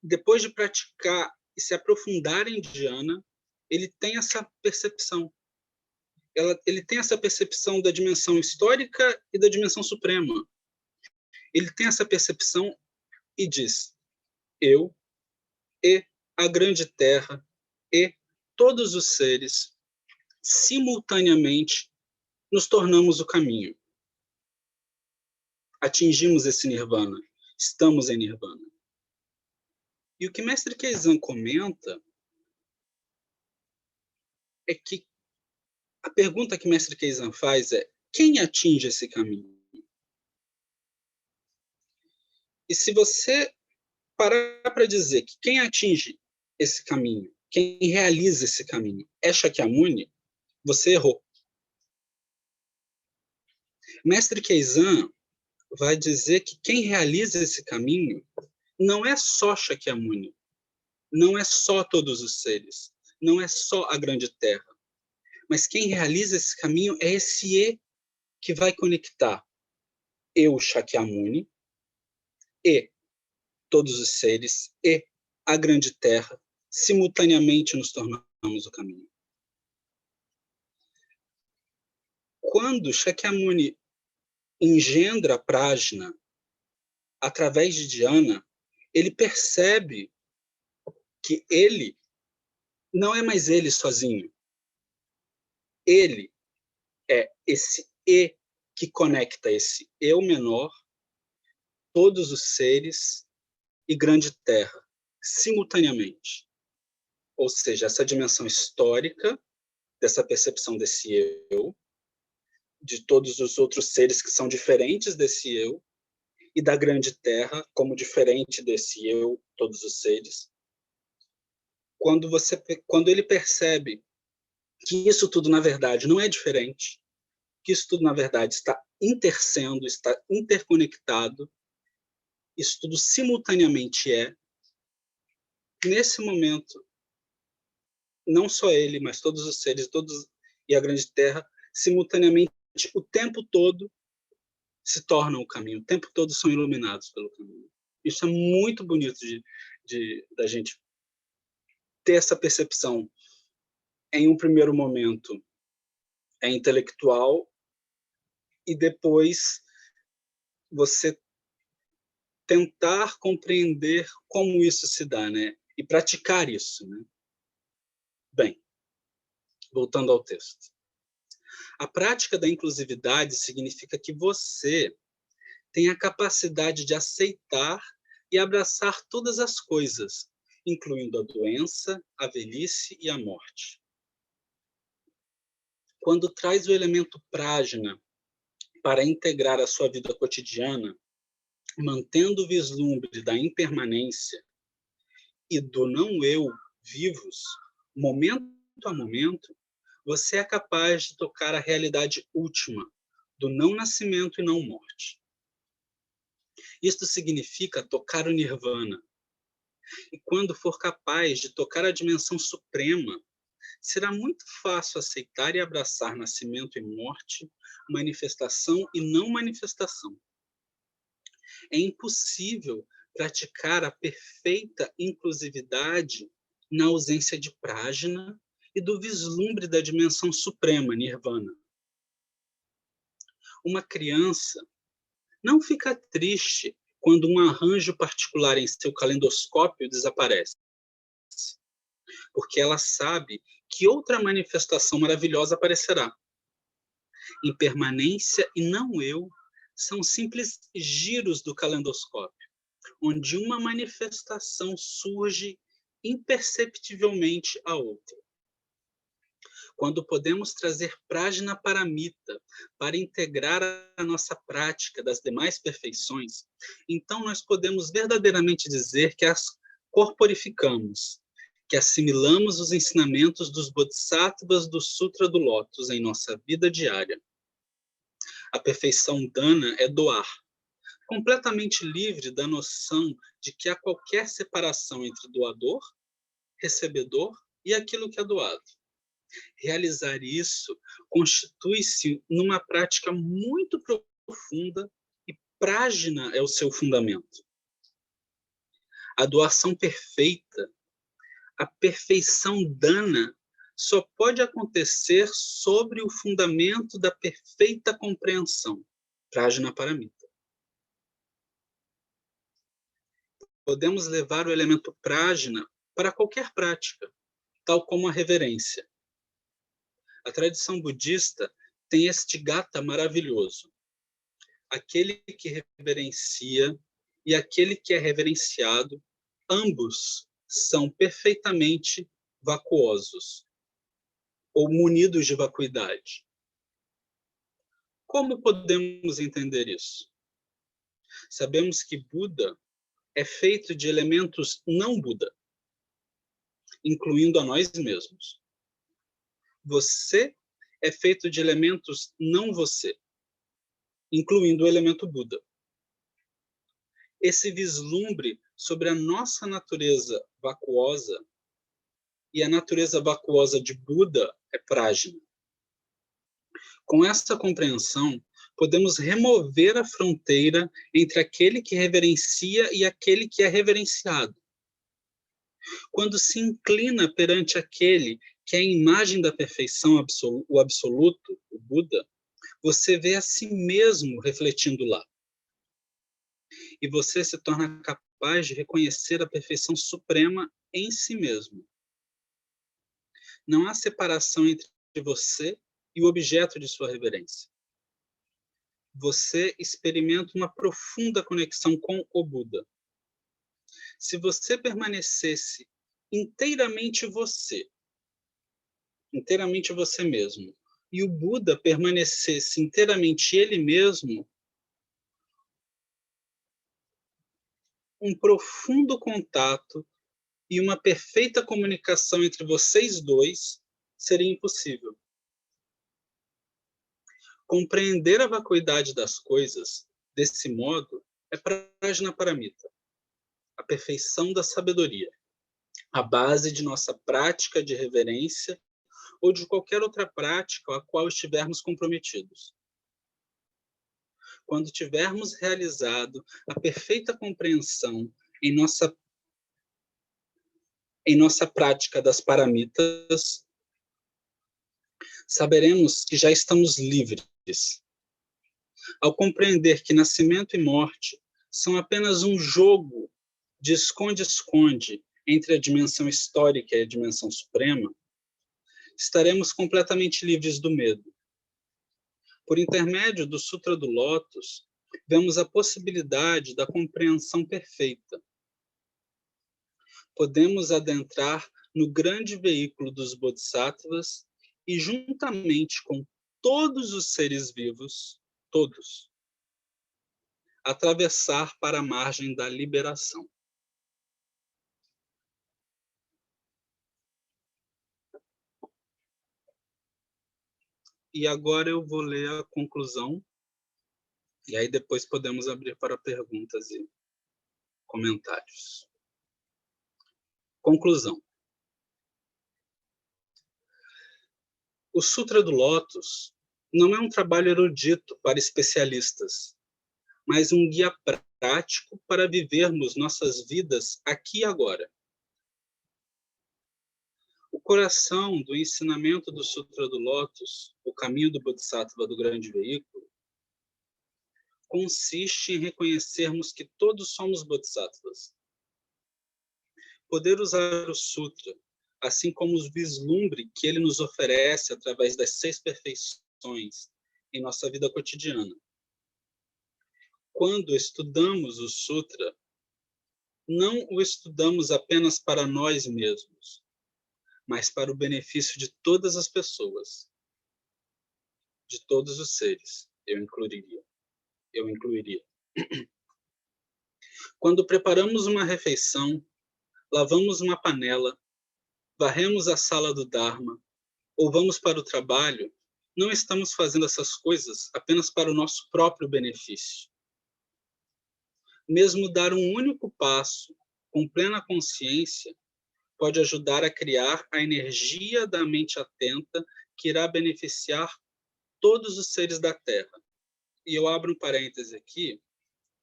depois de praticar e se aprofundar em dhyana, ele tem essa percepção. Ele tem essa percepção da dimensão histórica e da dimensão suprema. Ele tem essa percepção e diz: eu e a grande terra e todos os seres simultaneamente nos tornamos o caminho. Atingimos esse nirvana, estamos em nirvana. E o que Mestre Keizan comenta é que a pergunta que Mestre Keizan faz é: quem atinge esse caminho? E se você parar para dizer que quem atinge esse caminho, quem realiza esse caminho é Shakyamuni, você errou. Mestre Keizan vai dizer que quem realiza esse caminho não é só Shakyamuni, não é só todos os seres, não é só a grande terra, mas quem realiza esse caminho é esse E que vai conectar eu, Shakyamuni, e todos os seres, e a grande terra, simultaneamente nos tornamos o caminho. Quando Shakyamuni engendra prajna através de dhyana, ele percebe que ele não é mais ele sozinho. Ele é esse E que conecta esse eu menor, todos os seres e grande terra, simultaneamente. Ou seja, essa dimensão histórica dessa percepção desse eu, de todos os outros seres que são diferentes desse eu, e da grande terra como diferente desse eu, todos os seres. Quando ele percebe que isso tudo, na verdade, não é diferente, que isso tudo, na verdade, está intersendo, está interconectado, isso tudo simultaneamente nesse momento, não só ele, mas todos os seres, e a grande terra, simultaneamente, o tempo todo, se tornam o caminho, o tempo todo são iluminados pelo caminho. Isso é muito bonito da gente ter essa percepção. Em um primeiro momento, é intelectual, e depois você tentar compreender como isso se dá, né? E praticar isso, né? Bem, voltando ao texto. A prática da inclusividade significa que você tem a capacidade de aceitar e abraçar todas as coisas, incluindo a doença, a velhice e a morte. Quando traz o elemento prajna para integrar a sua vida cotidiana, mantendo o vislumbre da impermanência e do não-eu vivos, momento a momento, você é capaz de tocar a realidade última do não-nascimento e não-morte. Isto significa tocar o nirvana. E quando for capaz de tocar a dimensão suprema, será muito fácil aceitar e abraçar nascimento e morte, manifestação e não manifestação. É impossível praticar a perfeita inclusividade na ausência de prajna e do vislumbre da dimensão suprema, nirvana. Uma criança não fica triste quando um arranjo particular em seu calendoscópio desaparece, porque ela sabe que outra manifestação maravilhosa aparecerá. Impermanência e não eu são simples giros do calendoscópio, onde uma manifestação surge imperceptivelmente a outra. Quando podemos trazer prajna paramita para integrar a nossa prática das demais perfeições, então nós podemos verdadeiramente dizer que as corporificamos, que assimilamos os ensinamentos dos Bodhisattvas do Sutra do Lótus em nossa vida diária. A perfeição dana é doar, completamente livre da noção de que há qualquer separação entre doador, recebedor e aquilo que é doado. Realizar isso constitui-se numa prática muito profunda e prajna é o seu fundamento. A doação perfeita, a perfeição dana, só pode acontecer sobre o fundamento da perfeita compreensão, prajna paramita. Podemos levar o elemento prajna para qualquer prática, tal como a reverência. A tradição budista tem este gata maravilhoso. Aquele que reverencia e aquele que é reverenciado, ambos são perfeitamente vacuosos, ou munidos de vacuidade. Como podemos entender isso? Sabemos que Buda é feito de elementos não Buda, incluindo a nós mesmos. Você é feito de elementos não você, incluindo o elemento Buda. Esse vislumbre sobre a nossa natureza vacuosa e a natureza vacuosa de Buda é prajna. Com essa compreensão, podemos remover a fronteira entre aquele que reverencia e aquele que é reverenciado. Quando se inclina perante aquele que é a imagem da perfeição, o absoluto, o Buda, você vê a si mesmo refletindo lá. E você se torna capaz de reconhecer a perfeição suprema em si mesmo. Não há separação entre você e o objeto de sua reverência. Você experimenta uma profunda conexão com o Buda. Se você permanecesse inteiramente você mesmo, e o Buda permanecesse inteiramente ele mesmo, um profundo contato e uma perfeita comunicação entre vocês dois seria impossível. Compreender a vacuidade das coisas, desse modo, é prajna paramita, a perfeição da sabedoria, a base de nossa prática de reverência ou de qualquer outra prática a qual estivermos comprometidos. Quando tivermos realizado a perfeita compreensão em nossa prática das paramitas, saberemos que já estamos livres. Ao compreender que nascimento e morte são apenas um jogo de esconde-esconde entre a dimensão histórica e a dimensão suprema, estaremos completamente livres do medo. Por intermédio do Sutra do Lótus, vemos a possibilidade da compreensão perfeita. Podemos adentrar no grande veículo dos Bodhisattvas e, juntamente com todos os seres vivos, todos, atravessar para a margem da liberação. E agora eu vou ler a conclusão, e aí depois podemos abrir para perguntas e comentários. Conclusão. O Sutra do Lótus não é um trabalho erudito para especialistas, mas um guia prático para vivermos nossas vidas aqui e agora. O coração do ensinamento do Sutra do Lótus, o caminho do Bodhisattva do grande veículo, consiste em reconhecermos que todos somos Bodhisattvas. Poder usar o Sutra, assim como o vislumbre que ele nos oferece através das 6 perfeições em nossa vida cotidiana. Quando estudamos o Sutra, não o estudamos apenas para nós mesmos, mas para o benefício de todas as pessoas, de todos os seres, eu incluiria. Quando preparamos uma refeição, lavamos uma panela, varremos a sala do Dharma, ou vamos para o trabalho, não estamos fazendo essas coisas apenas para o nosso próprio benefício. Mesmo dar um único passo, com plena consciência, pode ajudar a criar a energia da mente atenta que irá beneficiar todos os seres da Terra. E eu abro um parêntese aqui,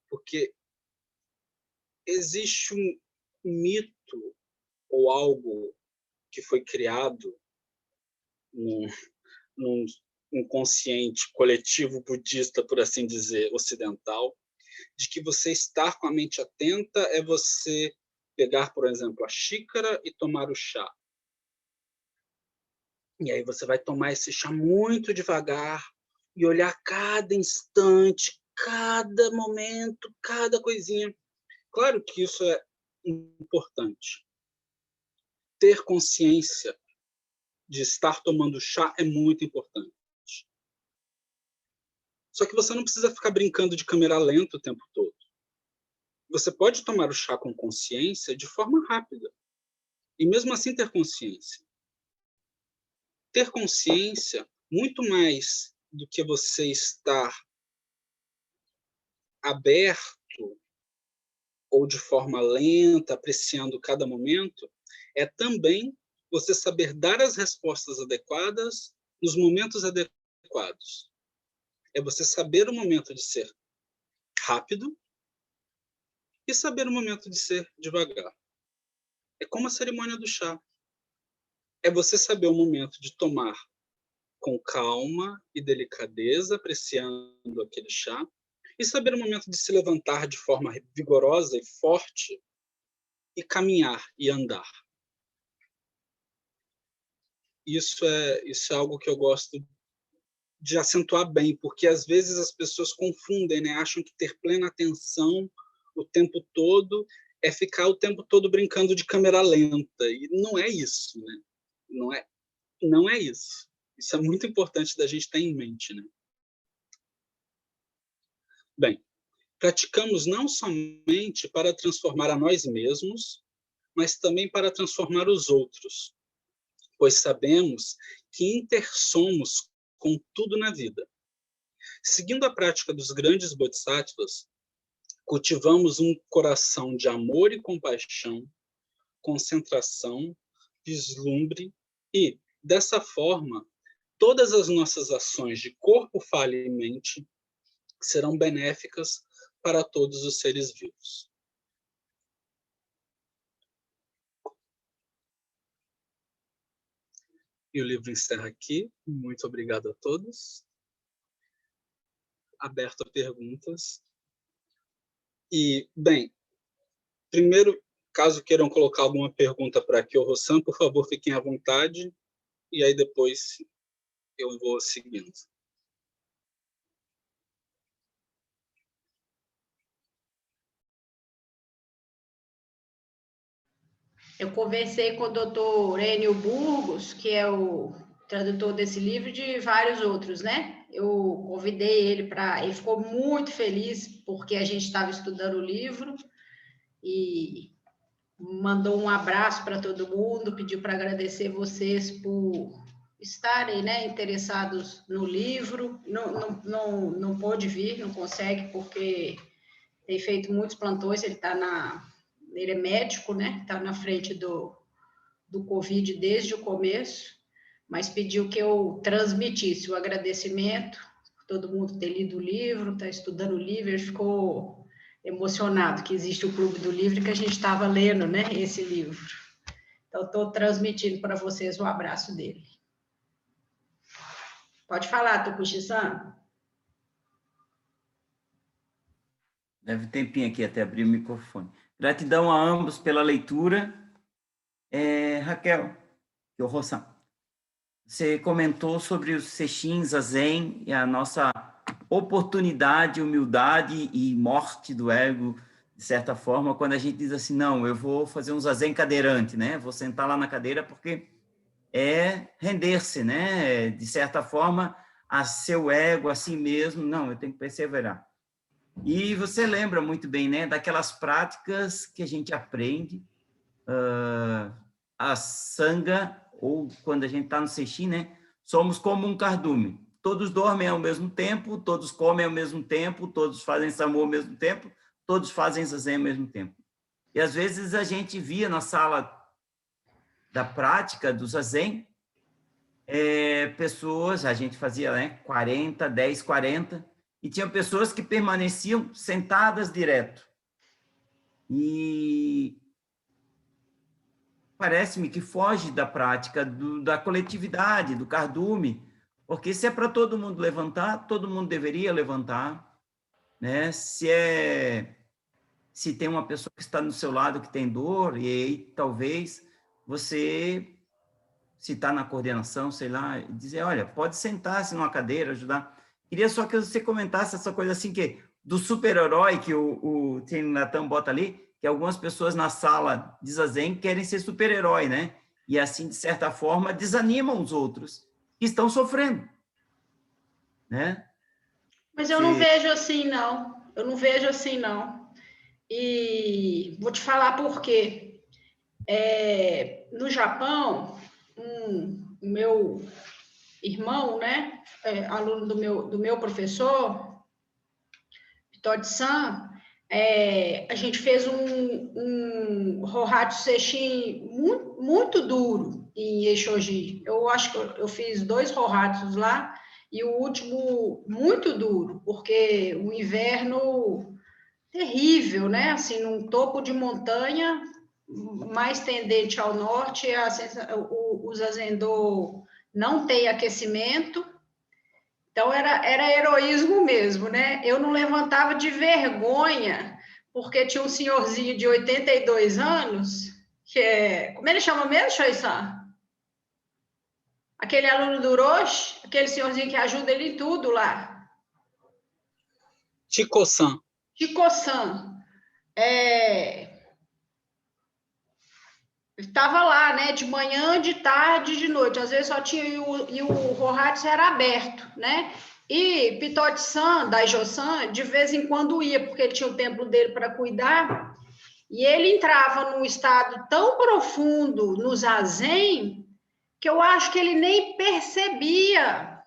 porque existe um mito ou algo que foi criado num inconsciente coletivo budista, por assim dizer, ocidental, de que você estar com a mente atenta é você pegar, por exemplo, a xícara e tomar o chá. E aí você vai tomar esse chá muito devagar e olhar cada instante, cada momento, cada coisinha. Claro que isso é importante. Ter consciência de estar tomando chá é muito importante. Só que você não precisa ficar brincando de câmera lenta o tempo todo. Você pode tomar o chá com consciência de forma rápida. E mesmo assim ter consciência. Ter consciência, muito mais do que você estar aberto ou de forma lenta, apreciando cada momento, é também você saber dar as respostas adequadas nos momentos adequados. É você saber o momento de ser rápido e saber o momento de ser devagar. É como a cerimônia do chá. É você saber o momento de tomar com calma e delicadeza, apreciando aquele chá, e saber o momento de se levantar de forma vigorosa e forte e caminhar e andar. Isso é algo que eu gosto de acentuar bem, porque às vezes as pessoas confundem, né? Acham que ter plena atenção o tempo todo é ficar o tempo todo brincando de câmera lenta, e não é isso, né? Não é isso. Isso é muito importante da gente ter em mente, né? Bem, praticamos não somente para transformar a nós mesmos, mas também para transformar os outros, pois sabemos que intersomos com tudo na vida. Seguindo a prática dos grandes bodhisattvas, cultivamos um coração de amor e compaixão, concentração, vislumbre e, dessa forma, todas as nossas ações de corpo, fala e mente serão benéficas para todos os seres vivos. E o livro encerra aqui. Muito obrigado a todos. Aberto a perguntas. E, bem, primeiro, caso queiram colocar alguma pergunta para aqui ou Rossan, por favor, fiquem à vontade, e aí depois eu vou seguindo. Eu conversei com o doutor Enio Burgos, que é o tradutor desse livro, e de vários outros, né? Eu convidei ele para... Ele ficou muito feliz porque a gente estava estudando o livro e mandou um abraço para todo mundo, pediu para agradecer vocês por estarem, né, interessados no livro. Não pôde vir, não consegue, porque tem feito muitos plantões, ele é médico, né? Está na frente do Covid desde o começo, mas pediu que eu transmitisse o agradecimento por todo mundo ter lido o livro, está estudando o livro, ele ficou emocionado que existe o Clube do Livro e que a gente estava lendo, né, esse livro. Então, estou transmitindo para vocês o abraço dele. Pode falar, Tokushi-san. Leve um tempinho aqui até abrir o microfone. Gratidão a ambos pela leitura. Raquel, Rossan, você comentou sobre os sexins, zazen e a nossa oportunidade, humildade e morte do ego, de certa forma, quando a gente diz assim, não, eu vou fazer um zazen cadeirante, né? Vou sentar lá na cadeira porque é render-se, né? De certa forma, a seu ego, a si mesmo, não, eu tenho que perseverar. E você lembra muito bem, né, daquelas práticas que a gente aprende, a sanga, ou quando a gente está no sexin, né, somos como um cardume. Todos dormem ao mesmo tempo, todos comem ao mesmo tempo, todos fazem samu ao mesmo tempo, todos fazem zazen ao mesmo tempo. E às vezes a gente via na sala da prática do zazen, pessoas, a gente fazia, né, 40, 10, 40, e tinha pessoas que permaneciam sentadas direto. E parece-me que foge da prática da coletividade, do cardume, porque se é para todo mundo levantar, todo mundo deveria levantar, né? Se tem uma pessoa que está no seu lado que tem dor, e aí talvez você, se está na coordenação, sei lá, dizer, olha, pode sentar-se numa cadeira, ajudar. Queria só que você comentasse essa coisa assim, que do super-herói que o Tim Natan bota ali, que algumas pessoas na sala de zazen querem ser super-herói, né? E assim, de certa forma, desanimam os outros que estão sofrendo, né? Mas eu não vejo assim, não. Eu não vejo assim, não. E vou te falar por quê. No Japão, o meu irmão, né, aluno do meu professor, Todd-san, a gente fez um Rohatsu Sesshin muito, muito duro em Eishoji. Eu acho que eu fiz 2 Rohatsus lá, e o último muito duro, porque o inverno terrível, né? Assim, num topo de montanha, mais tendente ao norte, o Zazendô não tem aquecimento, então era heroísmo mesmo, né? Eu não levantava de vergonha, porque tinha um senhorzinho de 82 anos, que é... Como ele chama mesmo, Shoisan? Aquele aluno do Orochi, aquele senhorzinho que ajuda ele em tudo lá. Chico-san. Chico-san. Estava lá, né, de manhã, de tarde, de noite. Às vezes só tinha, e o Rohatsu era aberto, né? E Pitote-san, Daijo-san, de vez em quando ia, porque ele tinha o templo dele para cuidar, e ele entrava num estado tão profundo no zazen, que eu acho que ele nem percebia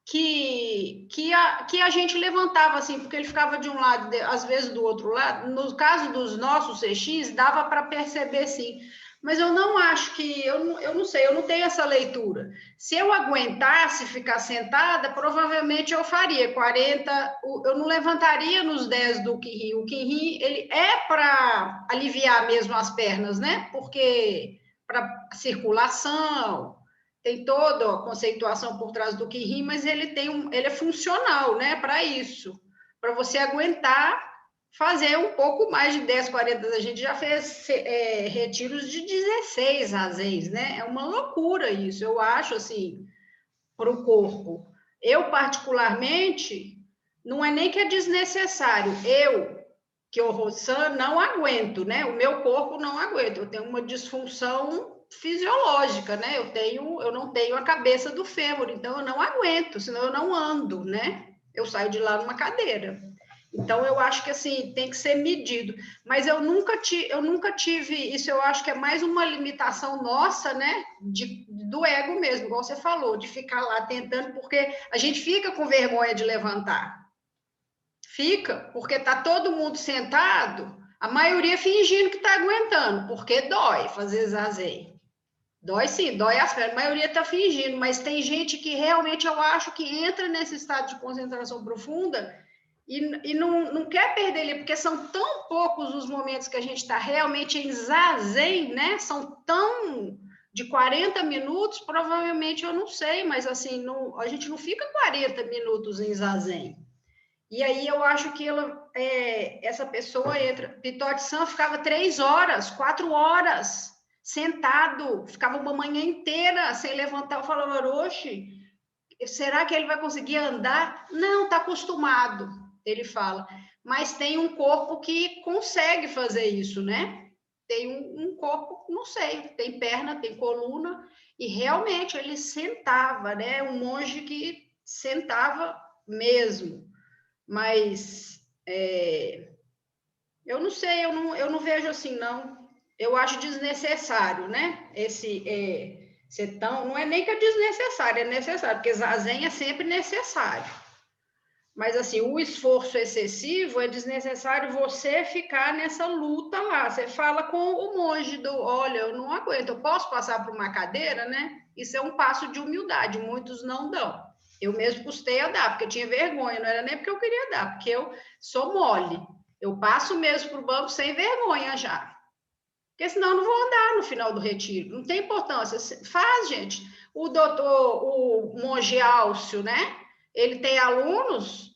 que a gente levantava assim, porque ele ficava de um lado, às vezes do outro lado. No caso dos nossos CX, dava para perceber sim. Mas eu não acho que, eu não sei, eu não tenho essa leitura. Se eu aguentasse ficar sentada, provavelmente eu faria 40, eu não levantaria nos 10 do Kinri. O Kinri, ele é para aliviar mesmo as pernas, né? Porque para circulação, tem toda a conceituação por trás do Kinri, mas ele é funcional, né? Para isso, para você aguentar fazer um pouco mais de 10, 40. A gente já fez retiros de 16 zazen, né? É uma loucura isso, eu acho, assim, para o corpo. Eu, particularmente, não é nem que é desnecessário. Eu, que o Rossan, não aguento, né? O meu corpo não aguenta. Eu tenho uma disfunção fisiológica, né? Eu não tenho a cabeça do fêmur, então eu não aguento, senão eu não ando, né? Eu saio de lá numa cadeira. Então, eu acho que, assim, tem que ser medido. Mas eu nunca tive, isso eu acho que é mais uma limitação nossa, né, do ego mesmo, igual você falou, de ficar lá tentando, porque a gente fica com vergonha de levantar. Fica, porque tá todo mundo sentado, a maioria fingindo que está aguentando, porque dói fazer zazen. Dói sim, dói as pernas. A maioria está fingindo, mas tem gente que realmente eu acho que entra nesse estado de concentração profunda e não quer perder ali, porque são tão poucos os momentos que a gente está realmente em zazen, né? São tão de 40 minutos, provavelmente eu não sei, mas assim, a gente não fica 40 minutos em zazen. E aí eu acho que essa pessoa entra. Pitote San ficava 3 horas, 4 horas sentado, ficava uma manhã inteira sem levantar. Eu falava, oxe, será que ele vai conseguir andar? Não, está acostumado, ele fala. Mas tem um corpo que consegue fazer isso, né? Tem um corpo, não sei, tem perna, tem coluna, e realmente ele sentava, né? Um monge que sentava mesmo. Mas eu não sei, eu não vejo assim, não. Eu acho desnecessário, né? Ser tão. Não é nem que é desnecessário, é necessário, porque zazen é sempre necessário. Mas, assim, o esforço excessivo é desnecessário você ficar nessa luta lá. Você fala com o monge olha, eu não aguento, eu posso passar por uma cadeira, né? Isso é um passo de humildade, muitos não dão. Eu mesmo custei a dar, porque eu tinha vergonha, não era nem porque eu queria dar, porque eu sou mole. Eu passo mesmo para o banco sem vergonha já. Porque senão eu não vou andar no final do retiro. Não tem importância. Faz, gente. O monge Álcio, né? Ele tem alunos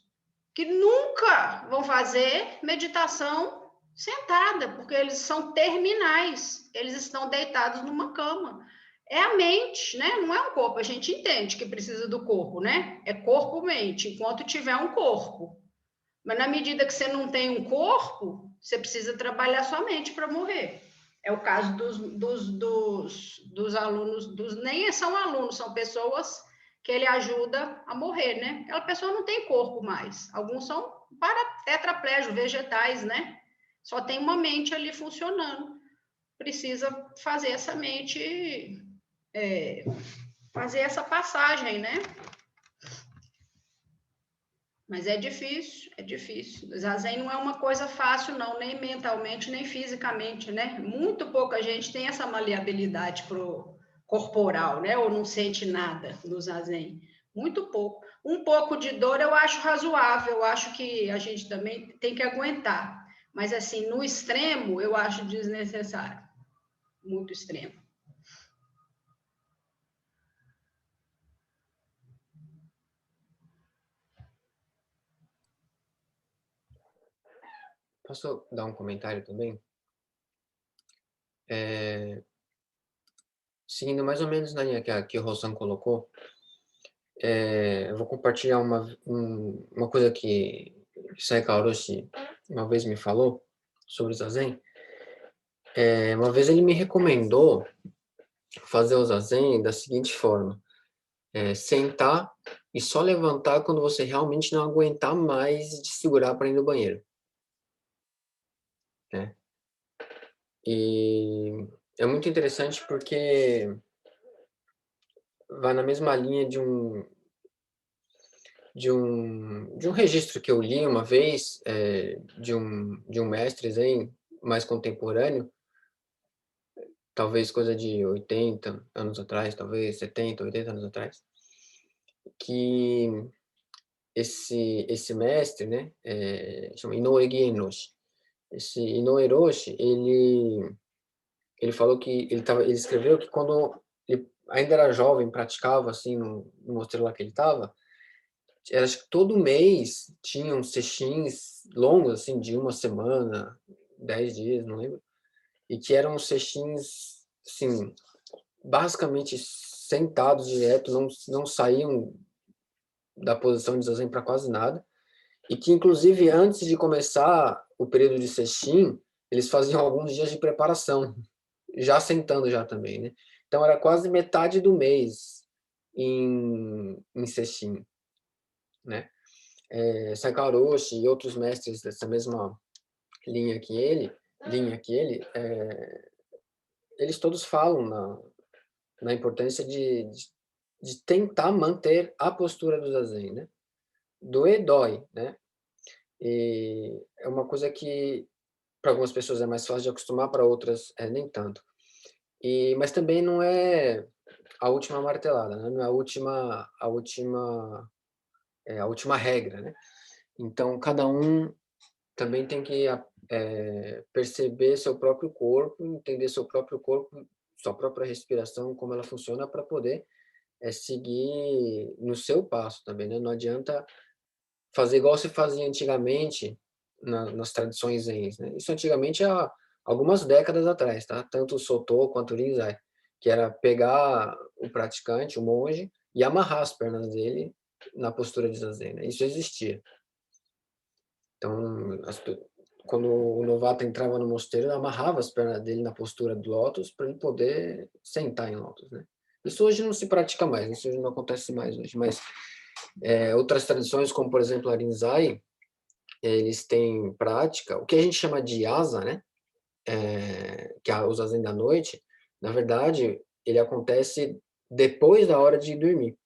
que nunca vão fazer meditação sentada, porque eles são terminais. Eles estão deitados numa cama. É a mente, né? Não é um corpo. A gente entende que precisa do corpo, né? É corpo-mente, enquanto tiver um corpo. Mas na medida que você não tem um corpo, você precisa trabalhar sua mente para morrer. É o caso dos alunos, nem são alunos, são pessoas que ele ajuda a morrer, né? Aquela pessoa não tem corpo mais. Alguns são tetraplégicos, vegetais, né? Só tem uma mente ali funcionando. Precisa fazer essa mente, fazer essa passagem, né? Mas é difícil, é difícil. Zazen não é uma coisa fácil, não, nem mentalmente, nem fisicamente, né? Muito pouca gente tem essa maleabilidade pro corporal, né? Ou não sente nada no Zazen. Muito pouco. Um pouco de dor eu acho razoável, eu acho que a gente também tem que aguentar. Mas, assim, no extremo, eu acho desnecessário. Muito extremo. Posso dar um comentário também? Seguindo mais ou menos na linha que o Rossan colocou, eu vou compartilhar uma coisa que Saika Orochi uma vez me falou sobre o Zazen. Uma vez ele me recomendou fazer o Zazen da seguinte forma: sentar e só levantar quando você realmente não aguentar mais de segurar para ir no banheiro. Né? E é muito interessante porque vai na mesma linha de um registro que eu li uma vez, de um mestre zen mais contemporâneo, talvez coisa de 80 anos atrás, talvez 70, 80 anos atrás, que esse mestre, né, chama Inoue Genroshi. Esse Inoue Roshi, ele falou que ele escreveu que quando ele ainda era jovem, praticava assim no mosteiro lá que ele estava, acho que todo mês tinham sessins longos, assim, de uma semana, 10 dias, não lembro, e que eram sessins, assim, basicamente sentados direto, não saíam da posição de zazen para quase nada, e que, inclusive, antes de começar o período de sesshin, eles faziam alguns dias de preparação, já sentando já também, né? Então, era quase metade do mês em sesshin, né? Saikao Roshi e outros mestres dessa mesma linha que ele, eles todos falam na importância de tentar manter a postura do zazen, né? Doer dói, né? E é uma coisa que para algumas pessoas é mais fácil de acostumar, para outras nem tanto. Mas também não é a última martelada, né? Não é a última regra, né? Então cada um também tem que perceber seu próprio corpo, entender seu próprio corpo, sua própria respiração, como ela funciona, para poder seguir no seu passo também, né? Não adianta fazer igual se fazia antigamente nas tradições zens, né? Isso antigamente há algumas décadas atrás, tá? Tanto o Soto quanto o Rinzai, que era pegar o praticante, o monge, e amarrar as pernas dele na postura de zazen, né? Isso existia. Então, quando o novato entrava no mosteiro, ele amarrava as pernas dele na postura do lótus para ele poder sentar em lótus, né? Isso hoje não se pratica mais, isso hoje não acontece mais hoje, mas outras tradições, como por exemplo a Rinzai, eles têm prática, o que a gente chama de asa, né? Que é o zazen da noite, na verdade, ele acontece depois da hora de dormir.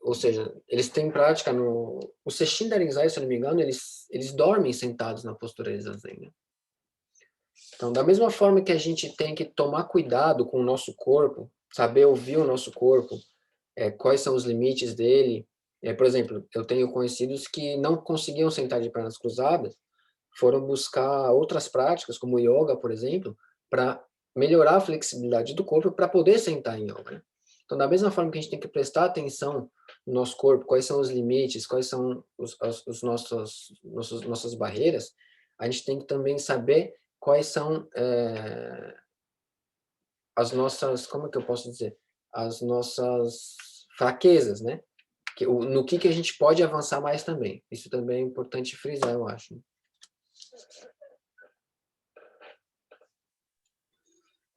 Ou seja, eles têm prática o Sesshin da Rinzai, se eu não me engano, eles dormem sentados na postura de zazen, né? Então, da mesma forma que a gente tem que tomar cuidado com o nosso corpo, saber ouvir o nosso corpo, quais são os limites dele. Por exemplo, eu tenho conhecidos que não conseguiam sentar de pernas cruzadas, foram buscar outras práticas, como yoga, por exemplo, para melhorar a flexibilidade do corpo para poder sentar em yoga, né? Então, da mesma forma que a gente tem que prestar atenção no nosso corpo, quais são os limites, quais são nossas barreiras, a gente tem que também saber quais são as nossas, como é que eu posso dizer, as nossas fraquezas, né? No que a gente pode avançar mais também. Isso também é importante frisar, eu acho, né?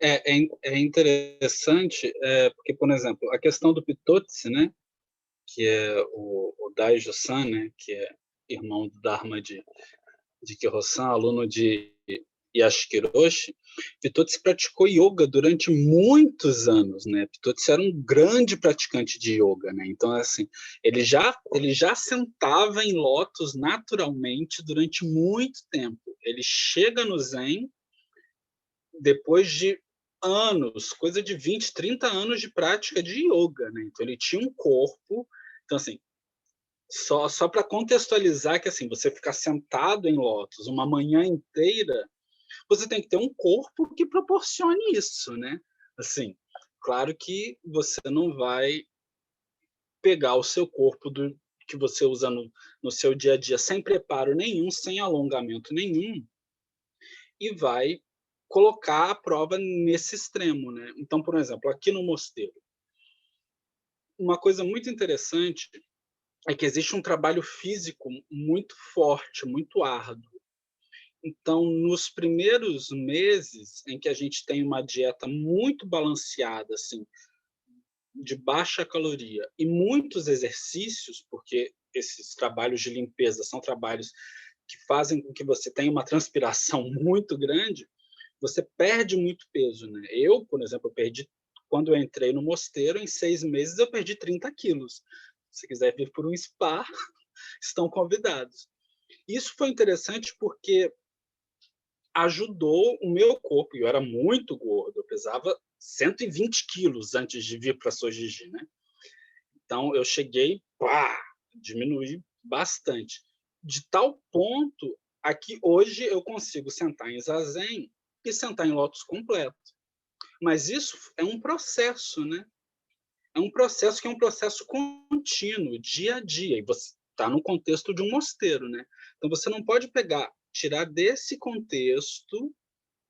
É interessante, porque, por exemplo, a questão do Pitotsi, né, que é o Daijo-san, né, que é irmão do Dharma de Kyoho-san, aluno de Yasuke Roshi, Pitotsi praticou yoga durante muitos anos, né? Pitotsi era um grande praticante de yoga, né? Então, assim, ele já sentava em lótus naturalmente durante muito tempo. Ele chega no Zen depois de anos, coisa de 20, 30 anos de prática de yoga, né? Então, ele tinha um corpo. Então, assim, só para contextualizar que, assim, você ficar sentado em lótus uma manhã inteira, você tem que ter um corpo que proporcione isso, né? Assim, claro que você não vai pegar o seu corpo que você usa no seu dia a dia sem preparo nenhum, sem alongamento nenhum, e vai colocar a prova nesse extremo, né? Então, por exemplo, aqui no mosteiro, uma coisa muito interessante é que existe um trabalho físico muito forte, muito árduo. Então, nos primeiros meses em que a gente tem uma dieta muito balanceada, assim, de baixa caloria e muitos exercícios, porque esses trabalhos de limpeza são trabalhos que fazem com que você tenha uma transpiração muito grande, você perde muito peso, né? Eu, por exemplo, quando eu entrei no mosteiro, em 6 meses eu perdi 30 quilos. Se quiser vir por um spa, estão convidados. Isso foi interessante porque ajudou o meu corpo, e eu era muito gordo, eu pesava 120 quilos antes de vir para a Sojiji, né? Então, eu cheguei, diminuí bastante. De tal ponto, aqui hoje eu consigo sentar em zazen e sentar em lótus completo. Mas isso é um processo, né? é um processo que é um processo contínuo, dia a dia, e você está no contexto de um mosteiro, né? Então você não pode tirar desse contexto,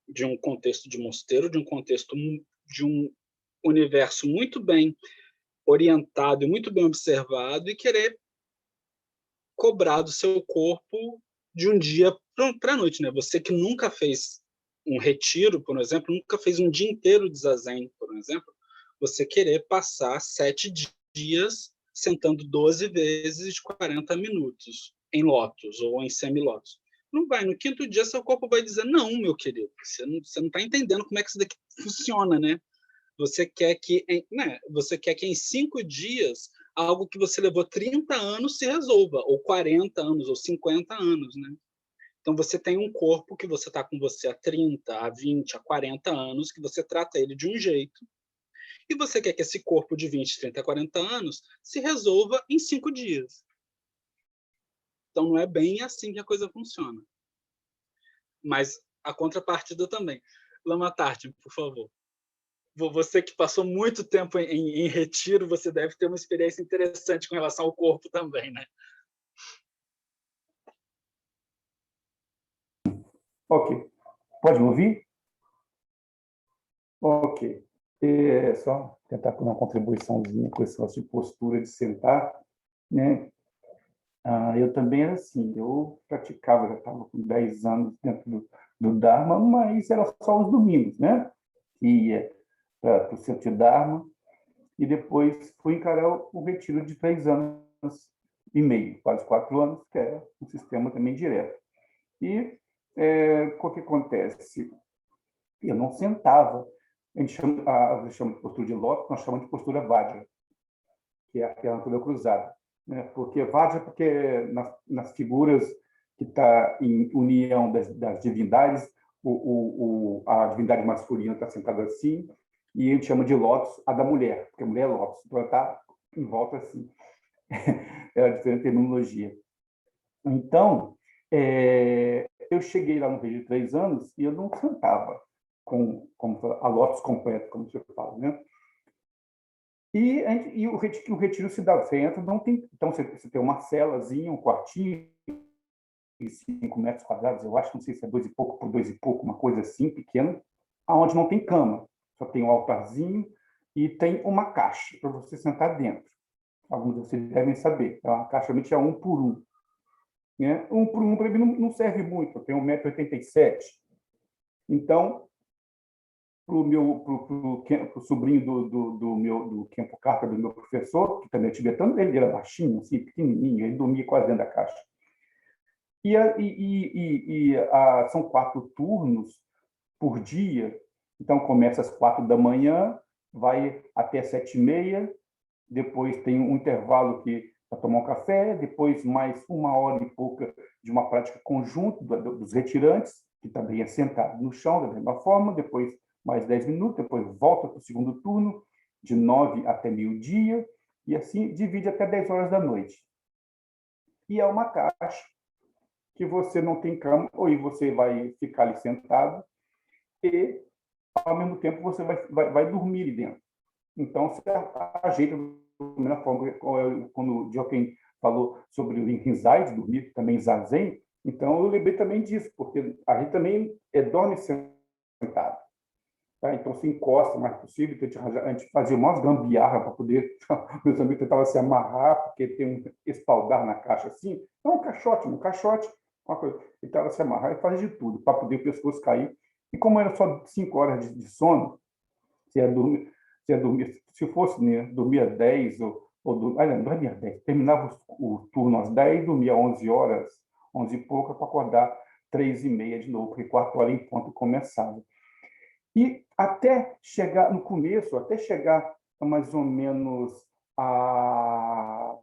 de um contexto de mosteiro, de um contexto de um universo muito bem orientado e muito bem observado, e querer cobrar do seu corpo de um dia para a noite, né? Você que nunca fez um retiro, por exemplo, nunca fez um dia inteiro de zazen, por exemplo, você querer passar 7 dias sentando 12 vezes de 40 minutos em lótus ou em semi-lótus. Não vai. No 5º dia, seu corpo vai dizer, não, meu querido, você não está entendendo como é que isso daqui funciona, né? Você quer que em 5 dias algo que você levou 30 anos se resolva, ou 40 anos, ou 50 anos, né? Então você tem um corpo que você está com você há 30, há 20, há 40 anos, que você trata ele de um jeito, e você quer que esse corpo de 20, 30, 40 anos se resolva em 5 dias. Então não é bem assim que a coisa funciona. Mas a contrapartida também. Lama Tarty, por favor. Você que passou muito tempo em retiro, você deve ter uma experiência interessante com relação ao corpo também, né? Ok. Pode me ouvir? Ok. Só tentar dar uma contribuiçãozinha com esse negócio de postura de sentar, né? Eu também era assim, eu praticava, já estava com 10 anos dentro do Dharma, mas era só os domingos, né? Ia para o centro de Dharma, e depois fui encarar o retiro de 3 anos e meio, quase 4 anos, que era um sistema também direto. E o que acontece? Eu não sentava. A gente chama de postura de lótus, nós chamamos de postura Vajra, que é aquela anterior cruzada. Né? Porque Vajra, porque nas figuras que está em união das divindades, a divindade masculina está sentada assim, e a gente chama de lótus a da mulher, porque a mulher é lótus, então ela está em volta assim. É a diferente terminologia. Então, eu cheguei lá no retiro de 3 anos e eu não sentava com a lótus completa, como você fala, né? E o retiro se dá, você entra, não tem, então você tem uma celazinha, um quartinho de 5 metros quadrados, eu acho, não sei se é 2 e pouco por 2 e pouco, uma coisa assim, pequena, aonde não tem cama, só tem um altarzinho e tem uma caixa para você sentar dentro. Alguns de vocês devem saber, é uma caixa realmente é 1 por 1. Né? 1 por 1 para mim não serve muito, eu tenho 1,87 m. Então, para o sobrinho do Kempo Carter, do meu professor, que também é tibetano, ele era baixinho, assim, pequenininho, ele dormia quase dentro da caixa. São 4 turnos por dia, então começa às 4 da manhã, vai até 7h30, depois tem um intervalo para tomar um café, depois mais 1 hora e pouca de uma prática conjunta dos retirantes, que também é sentado no chão, da mesma forma, depois mais 10 minutos, depois volta para o segundo turno, de 9 até meio-dia, e assim divide até 10 horas da noite. E é uma caixa que você não tem cama, ou você vai ficar ali sentado, e, ao mesmo tempo, você vai dormir ali dentro. Então, você ajeita da mesma forma, quando o Jochen falou sobre o Rinzai, dormir também zazen, então eu lembrei também disso, porque a gente também dorme sentado. Tá? Então, se encosta o mais possível, a gente fazia umas gambiarra para poder... Meus amigos tentavam se amarrar, porque tem um espaldar na caixa assim. Então, um caixote, uma coisa. Ele tentava se amarrar e fazia de tudo, para poder o pescoço cair. E como era só 5 horas de sono, você ia dormir, se fosse, né, dormia 10, não dormia 10, terminava o turno às 10, dormia 11 horas, 11 e pouca, para acordar 3h30 de novo, porque 4 horas em ponto começava. E até chegar no começo, até chegar a mais ou menos a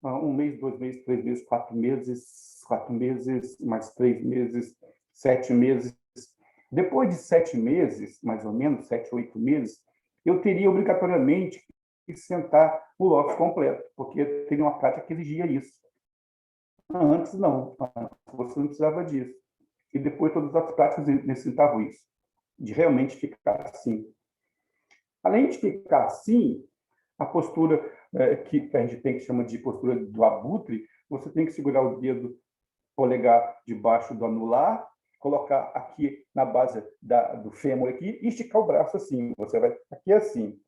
1 mês, 2 meses, 3 meses, 4 meses, mais 3 meses, 7 meses. Depois de 7 meses, mais ou menos, 7, 8 meses, eu teria obrigatoriamente que sentar o lótus completo, porque teria uma prática que exigia isso. Antes, não. Você não precisava disso. E depois todas as práticas necessitavam isso, de realmente ficar assim. Além de ficar assim, A postura que a gente tem, que chama de postura do abutre, você tem que segurar o dedo polegar debaixo do anular, colocar aqui na base do fêmur aqui e esticar o braço assim. Você vai aqui assim,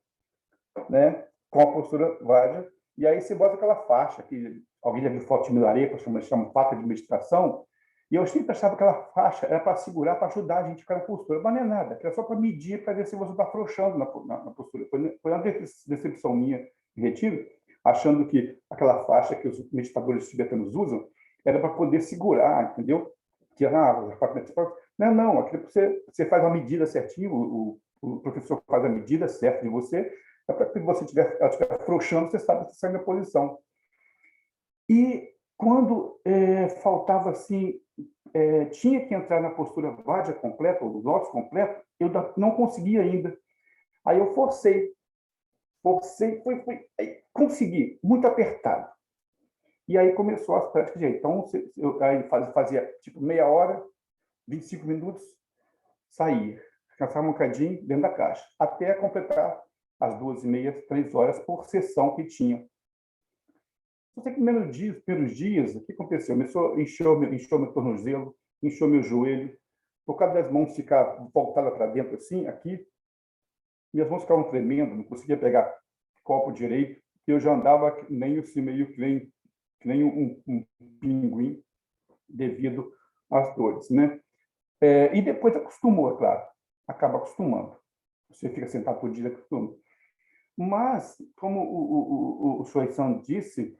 né? Com a postura Vajra. E aí você bota aquela faixa que alguém já viu foto de Milarepa, chama faixa de meditação. E eu sempre achava que aquela faixa era para segurar, para ajudar a gente a ficar na postura. Mas não é nada, é só para medir, para ver se você está afrouxando na postura. Foi uma decepção minha de retiro, achando que aquela faixa que os meditadores tibetanos usam era para poder segurar, entendeu? Que não, aquilo você faz uma medida certinho, o professor faz a medida certa de você, é para que você estiver afrouxando, você sabe que você sai da posição. E quando faltava assim, tinha que entrar na postura Vajra completa, ou do Lotus completo, eu não conseguia ainda. Aí eu forcei, aí consegui, muito apertado. E aí começou as práticas de aí. Então, eu aí fazia tipo meia hora, 25 minutos, saía. Descansava um bocadinho dentro da caixa, até completar as 2h30, 3 horas por sessão que tinha. Só que nos primeiros dias, o que aconteceu? Inchou meu tornozelo, inchou meu joelho, por causa das mãos ficar voltadas para dentro assim, aqui, minhas mãos ficavam tremendo, não conseguia pegar copo direito, e eu já andava meio que nem um pinguim devido às dores, né? E depois acostumou, é claro, acaba acostumando. Você fica sentado todo dia, acostuma. Mas, como o Shuai-san disse,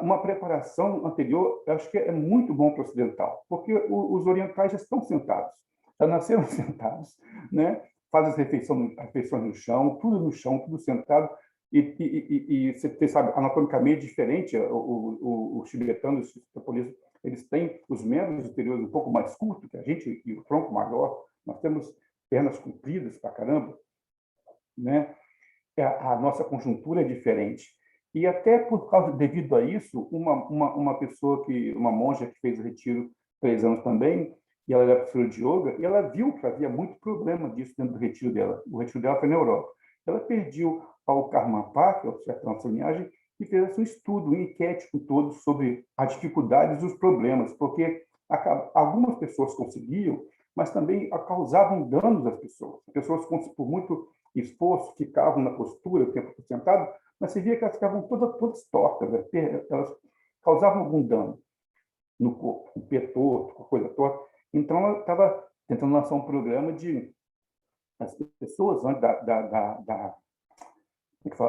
uma preparação anterior, eu acho que é muito bom para o ocidental, porque os orientais já estão sentados, já nasceram sentados, né? Fazem as refeições no chão, tudo sentado, e você sabe, anatomicamente diferente, os tibetanos, os japoneses, eles têm os membros inferiores um pouco mais curtos que a gente, e o tronco maior, nós temos pernas compridas pra caramba, né? A nossa conjuntura é diferente. E até devido a isso, uma monja que fez o retiro 3 anos também, e ela era professora de yoga, e ela viu que havia muito problema disso dentro do retiro dela. O retiro dela foi na Europa. Ela pediu ao Karmapa, que é o chefe da nossa linhagem, e fez um estudo, um enquete com todos sobre as dificuldades e os problemas, porque algumas pessoas conseguiam, mas também causavam danos às pessoas. As pessoas, por muito esforço, ficavam na postura, o tempo sentado, mas você via que elas ficavam todas tortas, né? Elas causavam algum dano no corpo, o pé torto, coisa torta. Então, ela estava tentando lançar um programa de as pessoas, antes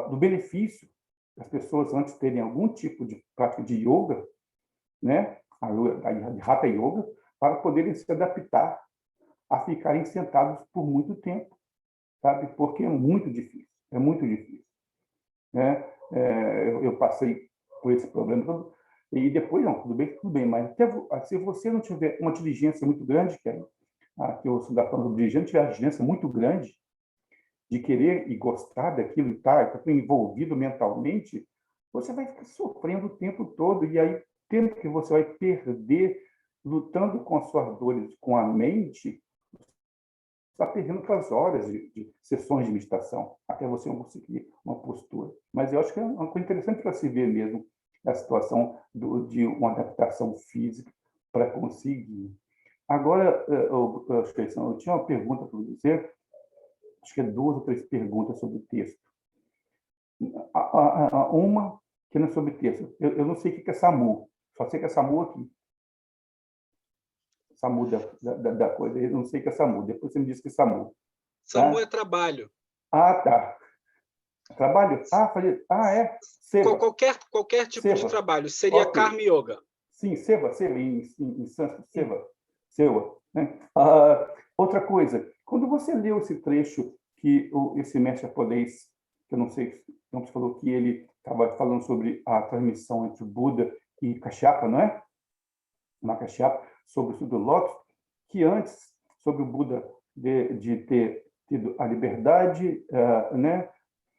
do benefício das pessoas antes terem algum tipo de prática de yoga, né? De Hatha Yoga, para poderem se adaptar a ficarem sentados por muito tempo, sabe? Porque é muito difícil, né? Eu passei por esse problema todo, e depois, não, tudo bem, mas até, se você não tiver uma diligência muito grande, que eu sou da forma do dirigente, tiver uma diligência muito grande de querer e gostar daquilo e estar envolvido mentalmente, você vai ficar sofrendo o tempo todo, e aí, tempo que você vai perder lutando com as suas dores, com a mente, está perdendo aquelas horas de sessões de meditação, até você conseguir uma postura. Mas eu acho que é uma coisa interessante para se ver mesmo a situação de uma adaptação física para conseguir. Agora, eu tinha uma pergunta para você, acho que é 2 ou 3 perguntas sobre o texto. Uma que não é sobre texto. Eu não sei o que é SAMU, só sei que é SAMU aqui. SAMU da coisa, eu não sei o que é SAMU, depois você me diz que é SAMU. SAMU é trabalho. Tá. Trabalho? É? Seva. Qualquer tipo de trabalho. Seria Karma Yoga. Sim, Seva, em sânscrito, Seva. Né? Outra coisa, quando você leu esse trecho que esse mestre japonês, que eu não sei, você falou que ele estava falando sobre a transmissão entre Buda e Kashyapa, não é? Kashyapa, sobre o estudo do Lótus, que antes, sobre o Buda de ter tido a liberdade, né?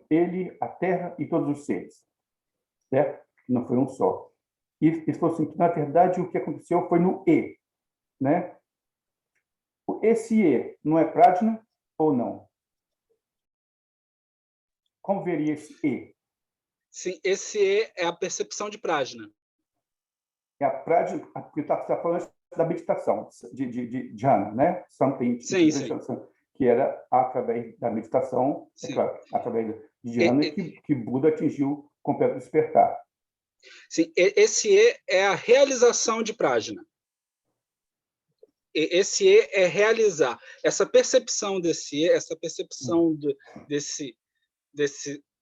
Ele, a terra e todos os seres, certo? Não foi um só. E ele falou assim, que, na verdade, o que aconteceu foi no E, né? Esse E não é Prajna ou não? como veria esse E? Sim, esse E é a percepção de prajna. É a prática, porque está falando da meditação, de jhana, né? Something, Sim, sim. Que era através da meditação, é Sim. claro, através de jhana que Buda atingiu completo despertar. Sim, esse E é a realização de prajna. Esse E é realizar. Essa percepção desse E, essa percepção desse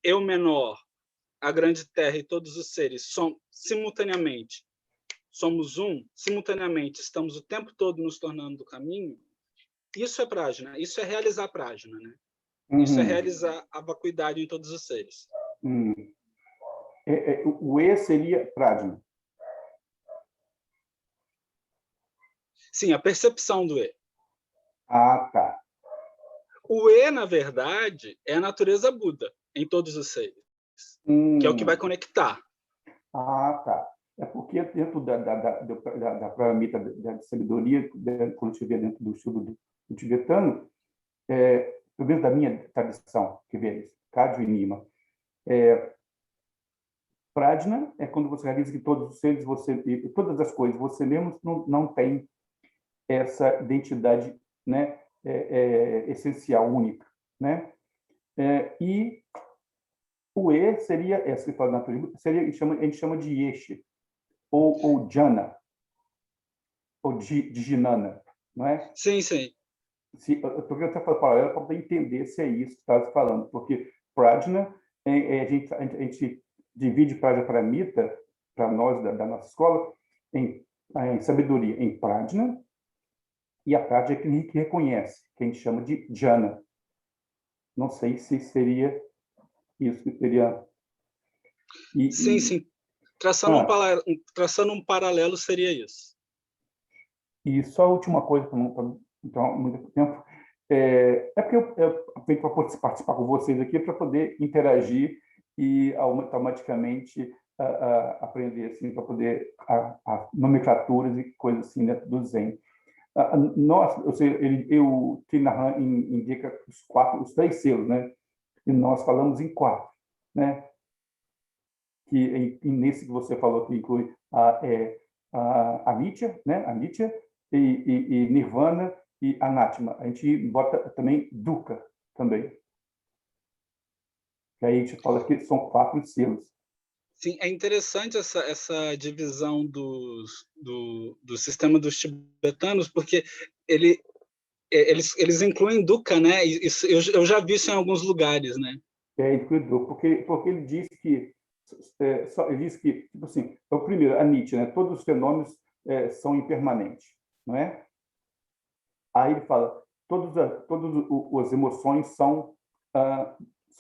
eu menor, a grande terra e todos os seres simultaneamente somos um, simultaneamente estamos o tempo todo nos tornando do caminho, isso é prajna, isso é realizar prajna, né? Isso é realizar a vacuidade em todos os seres. O E seria prajna. Sim, a percepção do E. Ah, tá. O E, na verdade, é a natureza Buda em todos os seres, que é o que vai conectar. Ah, tá. É porque dentro da paramita da sabedoria, quando estiver dentro do estudo do tibetano, pelo menos da minha tradição, que vê Kagyu e Nima, Prajna é quando você realiza que todos os seres, todas as coisas, você mesmo não tem essa identidade, né, essencial, única, né? E o E seria, essa que fala da natureza, a gente chama de Yeshe, ou Jhana, ou Jnana, não é? Sim, sim. Eu estou até falando para ela para poder entender se é isso que está falando, porque Prajna, a gente divide Prajna Paramita, para nós da nossa escola, em sabedoria, em Prajna, e a Prajna é que reconhece, que a gente chama de Jhana. Não sei se seria isso que seria... Sim, sim. Traçando um paralelo seria isso. E só a última coisa, para não tomar muito tempo, porque eu aproveito para participar com vocês aqui para poder interagir e automaticamente aprender, assim, para poder a nomenclaturas e coisas assim dentro do Zen. O Tinahan indica os 3 selos, né? E nós falamos em 4, né? E nesse que você falou que inclui a Nitya, né? A Nitya e Nirvana e Anatma. A gente bota também Dukkha também. E aí a gente fala que são 4 selos. Sim, é interessante essa divisão do sistema dos tibetanos, porque eles incluem Dukkha, né? Isso, eu já vi isso em alguns lugares, né? Inclui Dukkha, porque ele diz que tipo assim, o primeiro, a Nietzsche, né? Todos os fenômenos são impermanentes, não é? Aí ele fala, todas as emoções são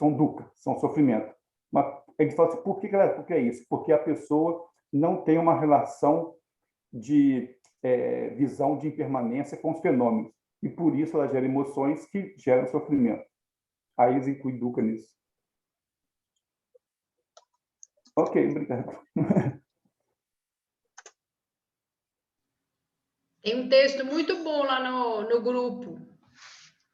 dukkha, são sofrimento. Mas ele fala assim, por que é isso? Porque a pessoa não tem uma relação de visão de impermanência com os fenômenos. E por isso ela gera emoções que geram sofrimento. Aí eles incluem dukkha nisso. Ok, obrigado. Tem um texto muito bom lá no grupo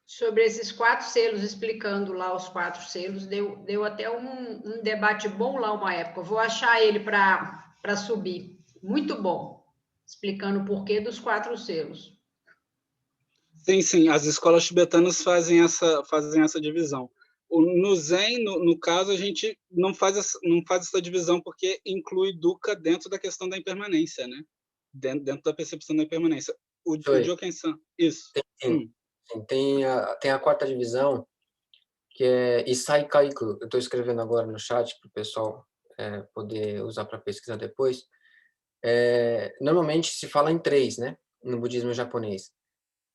sobre esses 4 selos, explicando lá os 4 selos. Deu até um debate bom lá uma época. Eu vou achar ele para subir. Muito bom, explicando o porquê dos 4 selos. Sim, sim. As escolas tibetanas fazem essa divisão. No Zen, no caso, a gente não faz essa divisão porque inclui Dukkha dentro da questão da impermanência, né? Dentro da percepção da impermanência. O Joken-san, isso. Sim. Tem a 4ª divisão, que é Isai Kaiku. Eu estou escrevendo agora no chat para o pessoal poder usar para pesquisar depois. Normalmente se fala em 3, né? No budismo japonês,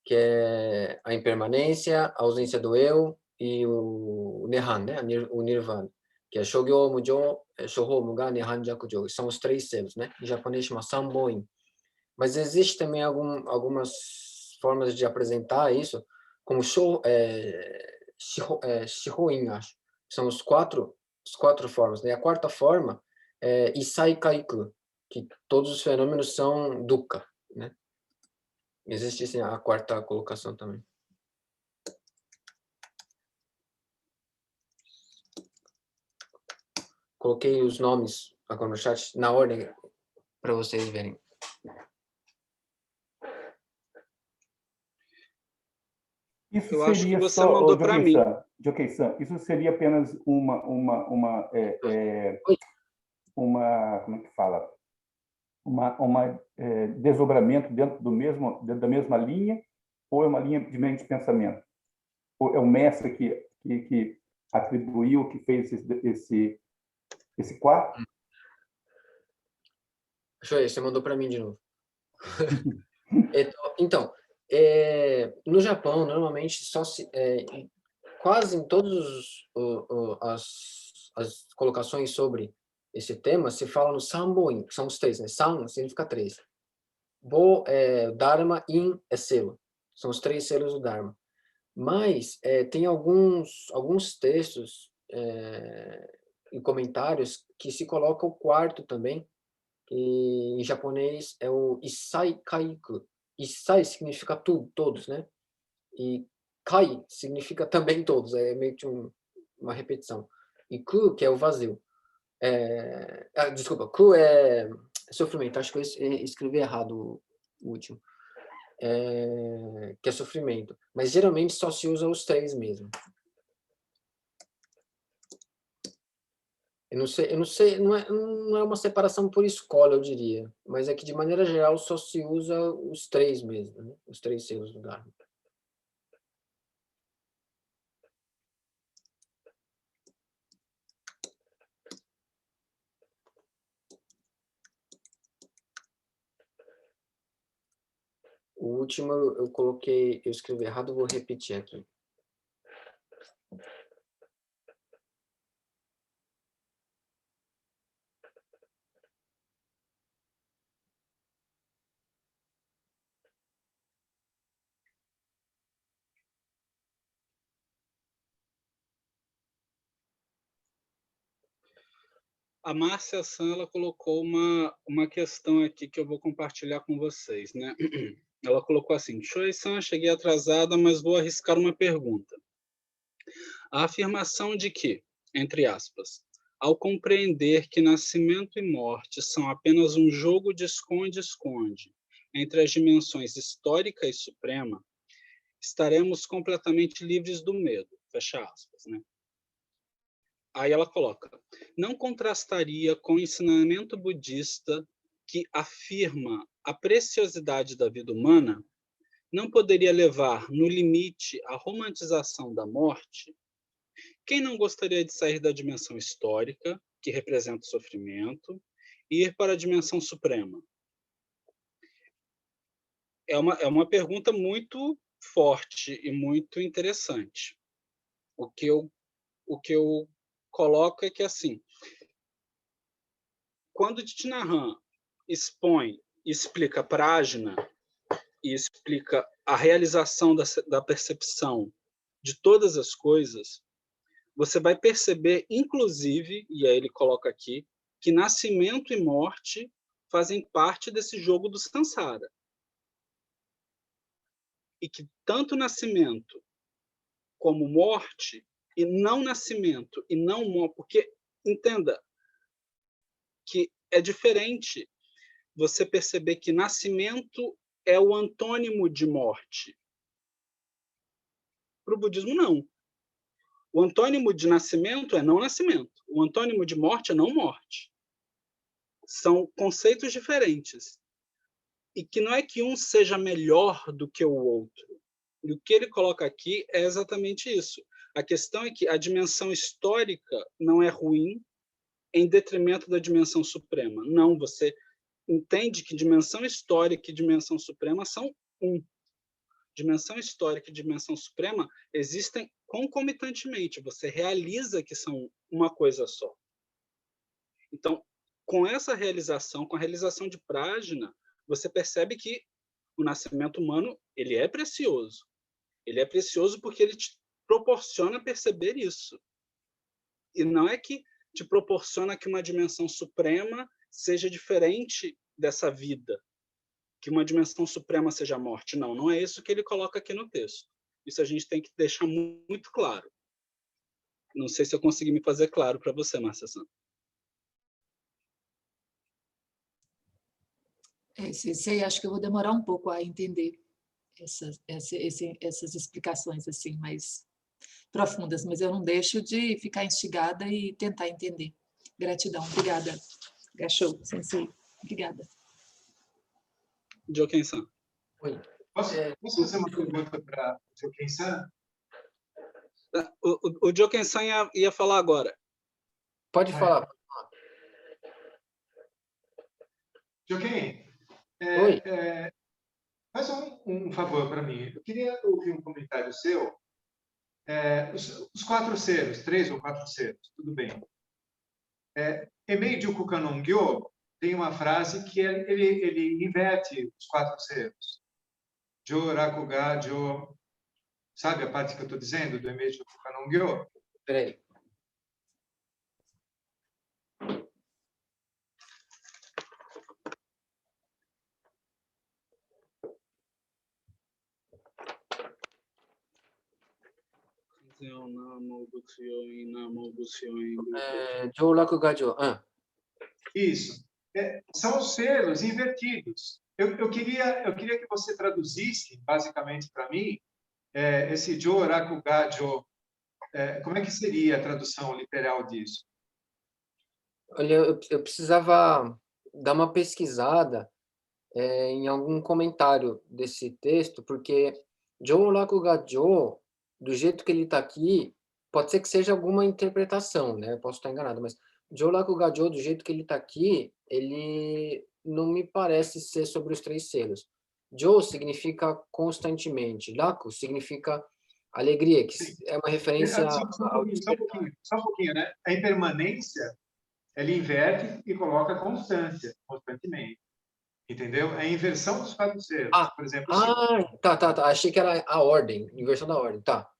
que é a impermanência, a ausência do eu e o Nehan, né? O Nirvana, que é Shogyo, Mujo, Shoho, Muga, Nehan, Jakujo. São os 3 selos, né? Em japonês chama Sanboin. Mas existe também algumas formas de apresentar isso, como Shihoin, acho. São as quatro formas, né? A 4ª forma é Isai Kaiku, que todos os fenômenos são Dukkha, né? Existe sim, a 4ª colocação também. coloquei os nomes agora no chat na ordem para vocês verem. Isso Eu acho que seria você só, mandou para mim. Jockey-san, isso seria apenas uma, Oi. como é que fala? Desdobramento dentro da mesma linha, ou é uma linha diferente de pensamento? Ou é o mestre que atribuiu, que fez esse quarto? Deixa eu ver, você mandou para mim de novo. Então, no Japão, normalmente, quase em todas as colocações sobre esse tema, se fala no Sanboin, que são os três, né? San significa três. Bo é Dharma, In é selo. São os três selos do Dharma. Mas tem alguns textos e comentários que se coloca o quarto também, que em japonês é o Issai Kaiku. Issai significa tudo, todos, né? E Kai significa também todos, é meio que uma repetição. E Ku, que é o vazio. Desculpa, Ku é sofrimento, acho que eu escrevi errado o último. Que é sofrimento. Mas geralmente só se usa os três mesmo. Eu não sei, não é uma separação por escola, eu diria. Mas é que, de maneira geral, só se usa os três mesmo, né? Os três selos do Dharma. O último eu escrevi errado, vou repetir aqui. A Márcia San, ela colocou uma questão aqui que eu vou compartilhar com vocês, né? Ela colocou assim: Choi-san, cheguei atrasada, mas vou arriscar uma pergunta. A afirmação de que, entre aspas, ao compreender que nascimento e morte são apenas um jogo de esconde-esconde entre as dimensões histórica e suprema, estaremos completamente livres do medo, fecha aspas, né? Aí ela coloca: não contrastaria com o ensinamento budista que afirma a preciosidade da vida humana? Não poderia levar, no limite, à romantização da morte? Quem não gostaria de sair da dimensão histórica, que representa o sofrimento, e ir para a dimensão suprema? É uma pergunta muito forte e muito interessante. O que eu coloco é que, assim, quando Titinahan expõe e explica Prajna e explica a realização da percepção de todas as coisas, você vai perceber, inclusive, e aí ele coloca aqui, que nascimento e morte fazem parte desse jogo do samsara. E que tanto nascimento como morte, e não nascimento e não morte, porque, entenda, que é diferente você perceber que nascimento é o antônimo de morte. Para o budismo, não. O antônimo de nascimento é não nascimento. O antônimo de morte é não morte. São conceitos diferentes. E que não é que um seja melhor do que o outro. E o que ele coloca aqui é exatamente isso. A questão é que a dimensão histórica não é ruim em detrimento da dimensão suprema. Não, você entende que dimensão histórica e dimensão suprema são um. Dimensão histórica e dimensão suprema existem concomitantemente. Você realiza que são uma coisa só. Então, com essa realização, com a realização de Prajna, você percebe que o nascimento humano ele é precioso. Ele é precioso porque ele te proporciona perceber isso. E não é que te proporciona que uma dimensão suprema seja diferente dessa vida, que uma dimensão suprema seja a morte. Não, não é isso que ele coloca aqui no texto. Isso a gente tem que deixar muito claro. Não sei se eu consegui me fazer claro para você, Márcia Santos. Esse aí acho que eu vou demorar um pouco a entender essas explicações assim mais profundas, mas eu não deixo de ficar instigada e tentar entender. Gratidão, obrigada. Gachou, sensei, obrigada. Joken-san. Oi. Posso fazer uma pergunta para o Joken-san? O Joken-san ia falar agora. Pode falar. Joken, Oi. faz um favor para mim. Eu queria ouvir um comentário seu. Os 4 selos, 3 ou 4 selos, tudo bem. Emei Juku Kanongyo tem uma frase que ele inverte os 4 selos. Jo, Rakuga, Jo. Sabe a parte que eu estou dizendo do Emei Juku Kanongyo? Peraí. Jo, Rakuga, Jo. Isso. São os selos invertidos. Eu queria que você traduzisse, basicamente, para mim, esse Jo, Rakuga, Jo. Como é que seria a tradução literal disso? Olha, eu precisava dar uma pesquisada em algum comentário desse texto, porque Jo, Rakuga, Jo, do jeito que ele está aqui, pode ser que seja alguma interpretação, né? Eu posso estar enganado, mas Jo, Rakuga, Jo, do jeito que ele está aqui, ele não me parece ser sobre os 3 selos. Jo significa constantemente, Raku significa alegria, que é uma referência Só um pouquinho, né? A impermanência, ele inverte e coloca constância, constantemente. Entendeu? É a inversão dos 4 selos. Por exemplo, tá. Achei que era a ordem, inversão da ordem, tá.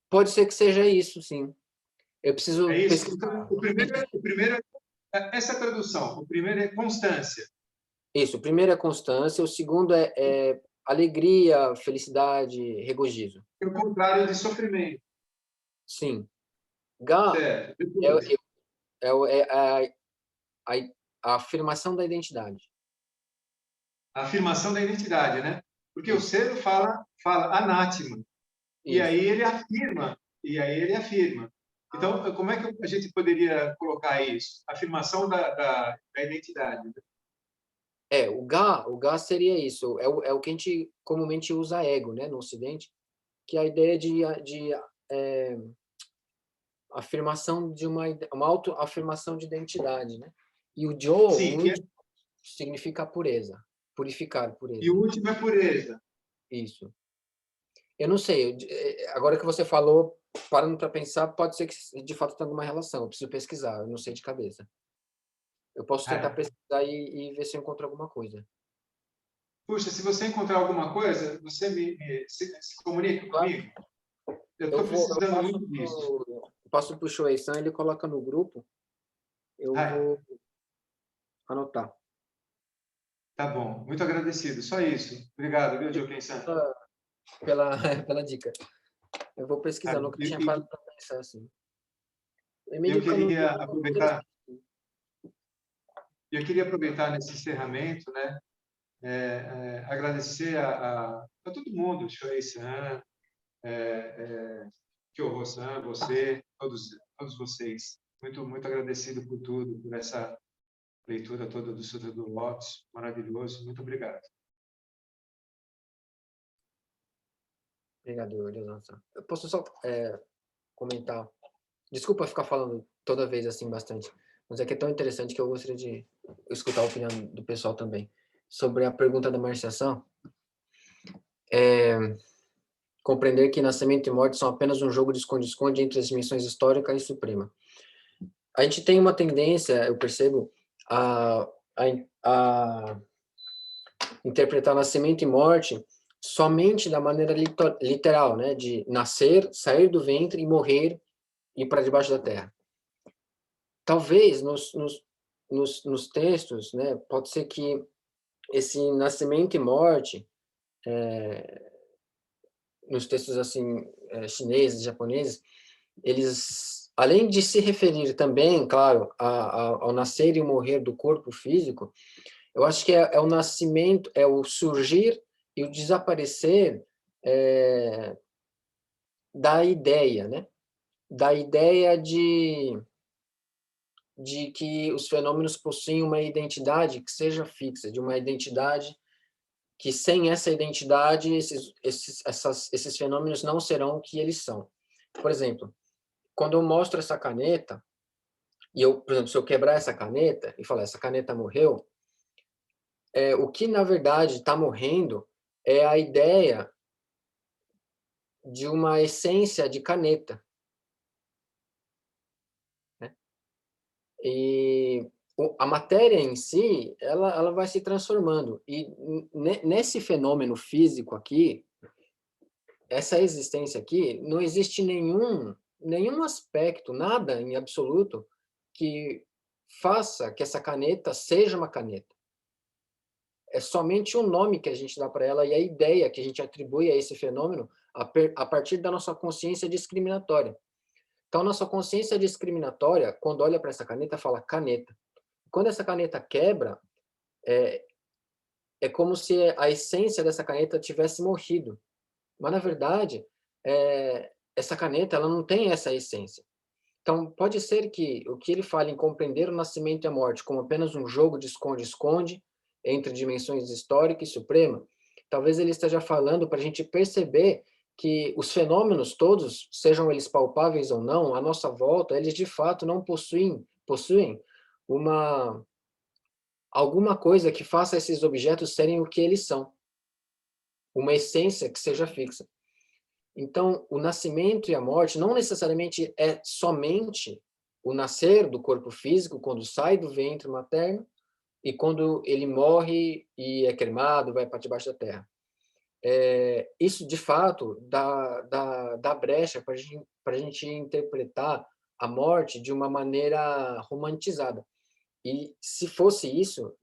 Pode ser que seja isso, sim. Eu preciso isso. pesquisar. Então, o primeiro essa tradução. O primeiro é constância. Isso, o primeiro é constância, o segundo é alegria, felicidade, regozijo. É o contrário de sofrimento. Sim. Ga é a afirmação da identidade. A afirmação da identidade, né? Porque o selo fala anátema. E aí ele afirma. Então, como é que a gente poderia colocar isso? Afirmação da identidade. Né? O Ga seria isso. É o que a gente comumente usa ego, né, no Ocidente, que é a ideia de afirmação de uma autoafirmação de identidade, né? E o Jo, significa pureza, purificar, pureza. E o último é pureza. Isso. Eu não sei, agora que você falou, parando para pensar, pode ser que de fato tenha alguma relação, eu preciso pesquisar, eu não sei de cabeça. Eu posso tentar pesquisar e ver se eu encontro alguma coisa. Puxa, se você encontrar alguma coisa, você se comunica comigo. Eu estou precisando muito disso. Eu passo para o Shuei-san, ele coloca no grupo, eu vou anotar. Tá bom, muito agradecido, só isso. Obrigado, viu, Joken-san? Pela dica. Eu vou pesquisar, nunca tinha parado para pensar assim. Eu queria aproveitar nesse encerramento, né, agradecer a todo mundo, Shuei-san, Kyoho-san, você, todos vocês. Muito agradecido por tudo, por essa leitura toda do Sutra do Lótus, maravilhoso. Muito obrigado. Obrigado, Deus-san. Eu posso só comentar? Desculpa ficar falando toda vez assim bastante, mas é que é tão interessante que eu gostaria de escutar a opinião do pessoal também. Sobre a pergunta da Marciação, compreender que nascimento e morte são apenas um jogo de esconde-esconde entre as dimensões histórica e suprema. A gente tem uma tendência, eu percebo, a interpretar nascimento e morte somente da maneira literal, né, de nascer, sair do ventre e morrer e ir para debaixo da terra. Talvez nos textos, né, pode ser que esse nascimento e morte, nos textos assim chineses, japoneses, eles, além de se referir também, claro, ao nascer e morrer do corpo físico, Eu acho que é o nascimento, é o surgir e o desaparecer da ideia, né? Da ideia de que os fenômenos possuem uma identidade que seja fixa, de uma identidade que sem essa identidade esses fenômenos não serão o que eles são. Por exemplo, quando eu mostro essa caneta, e eu, por exemplo, se eu quebrar essa caneta e falar, essa caneta morreu, o que na verdade está morrendo é a ideia de uma essência de caneta, né? E a matéria em si, ela vai se transformando. E nesse fenômeno físico aqui, essa existência aqui, não existe nenhum aspecto, nada em absoluto, que faça que essa caneta seja uma caneta. É somente o nome que a gente dá para ela e a ideia que a gente atribui a esse fenômeno a partir da nossa consciência discriminatória. Então, nossa consciência discriminatória, quando olha para essa caneta, fala caneta. Quando essa caneta quebra, é como se a essência dessa caneta tivesse morrido. Mas, na verdade, essa caneta ela não tem essa essência. Então, pode ser que o que ele fala em compreender o nascimento e a morte como apenas um jogo de esconde-esconde entre dimensões histórica e suprema, talvez ele esteja falando para a gente perceber que os fenômenos todos, sejam eles palpáveis ou não, à nossa volta, eles de fato não possuem alguma coisa que faça esses objetos serem o que eles são, uma essência que seja fixa. Então, o nascimento e a morte não necessariamente é somente o nascer do corpo físico, quando sai do ventre materno, e quando ele morre e é cremado, vai para debaixo da terra. Isso, de fato, dá brecha para a gente interpretar a morte de uma maneira romantizada. E, se fosse isso,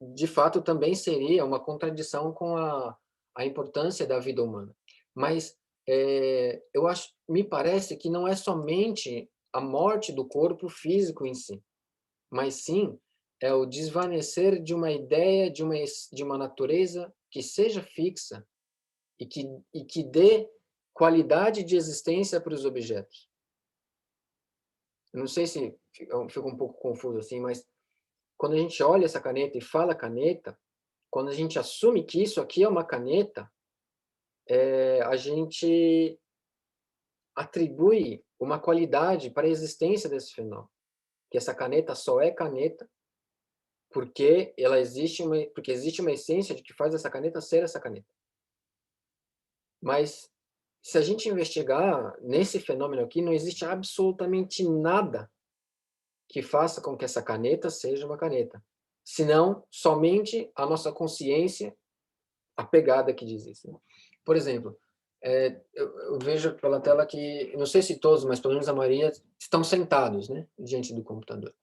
de fato, também seria uma contradição com a importância da vida humana. Mas me parece que não é somente a morte do corpo físico em si, mas sim é o desvanecer de uma ideia de uma natureza que seja fixa e que dê qualidade de existência para os objetos. Eu não sei se fica um pouco confuso assim, mas quando a gente olha essa caneta e fala caneta, quando a gente assume que isso aqui é uma caneta, a gente atribui uma qualidade para a existência desse fenômeno, que essa caneta só é caneta porque existe uma essência de que faz essa caneta ser essa caneta. Mas se a gente investigar nesse fenômeno aqui, não existe absolutamente nada que faça com que essa caneta seja uma caneta, senão somente a nossa consciência apegada que diz isso. Por exemplo, eu vejo pela tela que, não sei se todos, mas pelo menos a maioria estão sentados, né, diante do computador.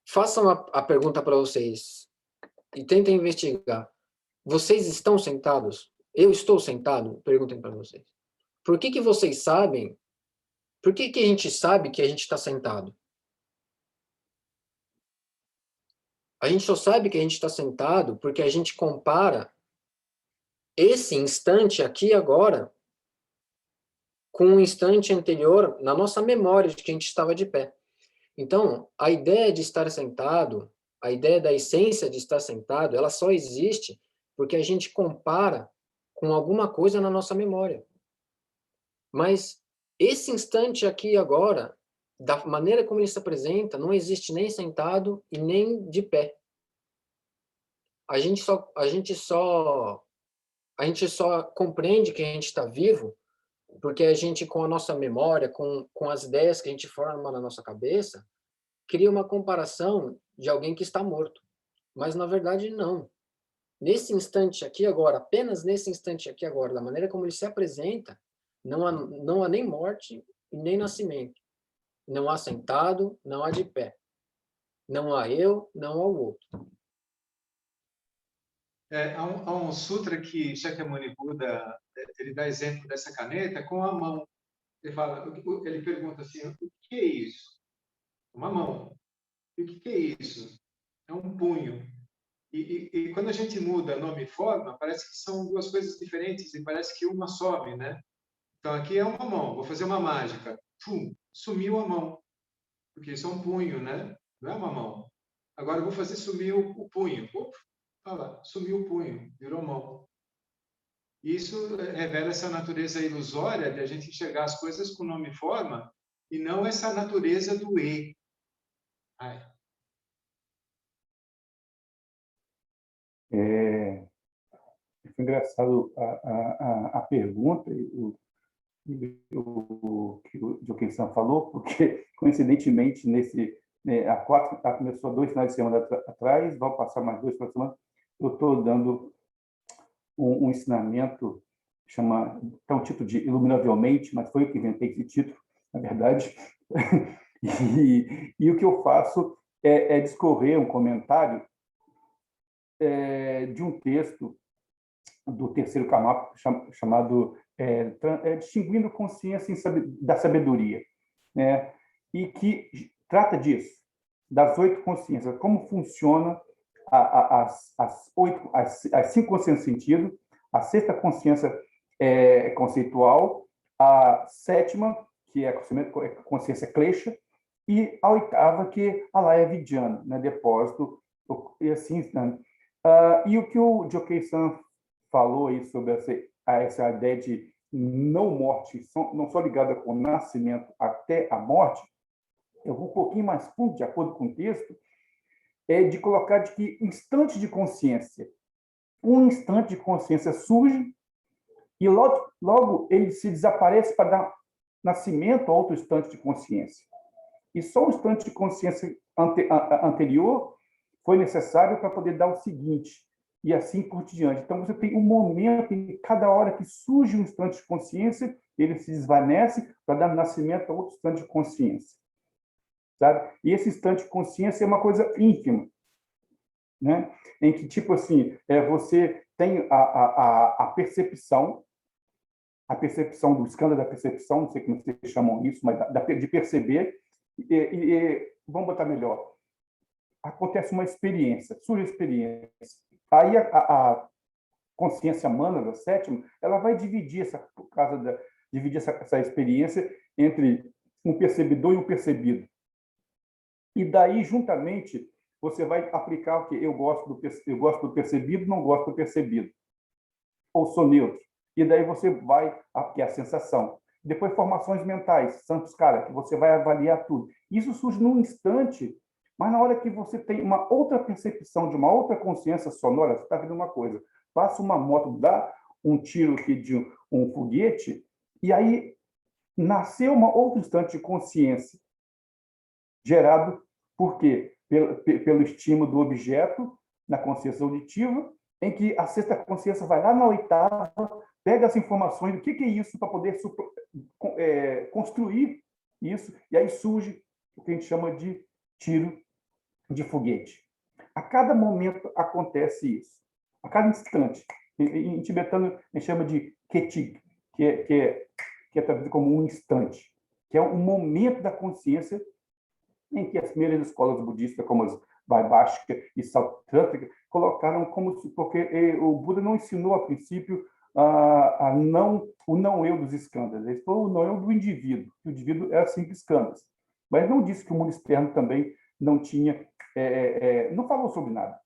Façam a pergunta para vocês e tentem investigar. Vocês estão sentados? Eu estou sentado? Perguntem para vocês. Por que vocês sabem? Por que a gente sabe que a gente está sentado? A gente só sabe que a gente está sentado porque a gente compara esse instante aqui agora com um instante anterior na nossa memória de que a gente estava de pé. Então, a ideia de estar sentado, a ideia da essência de estar sentado, ela só existe porque a gente compara com alguma coisa na nossa memória. Mas esse instante aqui agora, da maneira como ele se apresenta, não existe nem sentado e nem de pé. A gente só compreende que a gente está vivo porque a gente, com a nossa memória, com as ideias que a gente forma na nossa cabeça, cria uma comparação de alguém que está morto. Mas, na verdade, não. Nesse instante aqui agora, apenas nesse instante aqui agora, da maneira como ele se apresenta, não há nem morte e nem nascimento. Não há sentado, não há de pé. Não há eu, não há o outro. Há um sutra que Shakyamuni Buda ele dá exemplo dessa caneta com a mão. Ele pergunta assim: o que é isso? Uma mão. E o que é isso? é um punho. E quando a gente muda nome e forma, parece que são duas coisas diferentes e parece que uma some, né? Então, aqui é uma mão, vou fazer uma mágica. Pum, sumiu a mão, porque isso é um punho, né? Não é uma mão. Agora eu vou fazer sumir o punho. Opa, olha lá, sumiu o punho, virou mão. Isso revela essa natureza ilusória de a gente enxergar as coisas com nome e forma e não essa natureza do E. Ai. É engraçado a pergunta, que o Joaquim falou, porque, coincidentemente, começou 2 finais de semana atrás, vão passar mais 2 finais de semana, eu estou dando um ensinamento, tem um título de Iluminavelmente, mas foi eu que inventei esse título, na verdade, e o que eu faço é discorrer um comentário de um texto do terceiro Karmapa, chamado Distinguindo Consciência da Sabedoria, né? E que trata disso, das 8 consciências, como funciona as 5 consciências de sentido, a 6ª consciência conceitual, a 7ª, que é a consciência klesha, e a 8ª, que é a laya vidyana, né? Depósito, e assim, né? E o que o Jokei-san falou aí sobre essa ideia de não morte, não só ligada com o nascimento até a morte, eu vou um pouquinho mais fundo, de acordo com o texto, de colocar de que um instante de consciência surge e logo ele se desaparece para dar nascimento a outro instante de consciência. E só o instante de consciência anterior foi necessário para poder dar o seguinte, e assim por diante. Então, você tem um momento em cada hora que surge um instante de consciência, ele se desvanece para dar nascimento a outro instante de consciência. Sabe? E esse instante de consciência é uma coisa ínfima, né? Em que, tipo assim, você tem a percepção do escândalo da percepção, não sei como vocês chamam isso, mas de perceber, vamos botar melhor, acontece uma experiência, surge a experiência. Aí a consciência humana, da 7ª, ela vai dividir essa experiência entre um percebedor e um percebido. E daí, juntamente, você vai aplicar o que eu gosto do percebido, não gosto do percebido. Ou sou neutro. E daí você vai, que é a sensação. Depois, formações mentais, samskara, que você vai avaliar tudo. Isso surge num instante, mas na hora que você tem uma outra percepção de uma outra consciência sonora, você está vendo uma coisa. Passa uma moto, dá um tiro aqui de um foguete, e aí nasceu uma outra instante de consciência, gerado por quê? Pelo estímulo do objeto na consciência auditiva, em que a 6ª consciência vai lá na 8ª, pega as informações do que é isso para poder construir isso, e aí surge o que a gente chama de tiro de foguete. A cada momento acontece isso, a cada instante. Em tibetano, a gente chama de ketig, que é traduzido como um instante, que é um momento da consciência em que as primeiras escolas budistas, como as Vaibhashika e Sautrantika, colocaram porque o Buda não ensinou, a princípio, o não-eu dos skandhas. Ele falou o não-eu do indivíduo. O indivíduo era 5 skandhas. Mas não disse que o mundo externo também não tinha, não falou sobre nada.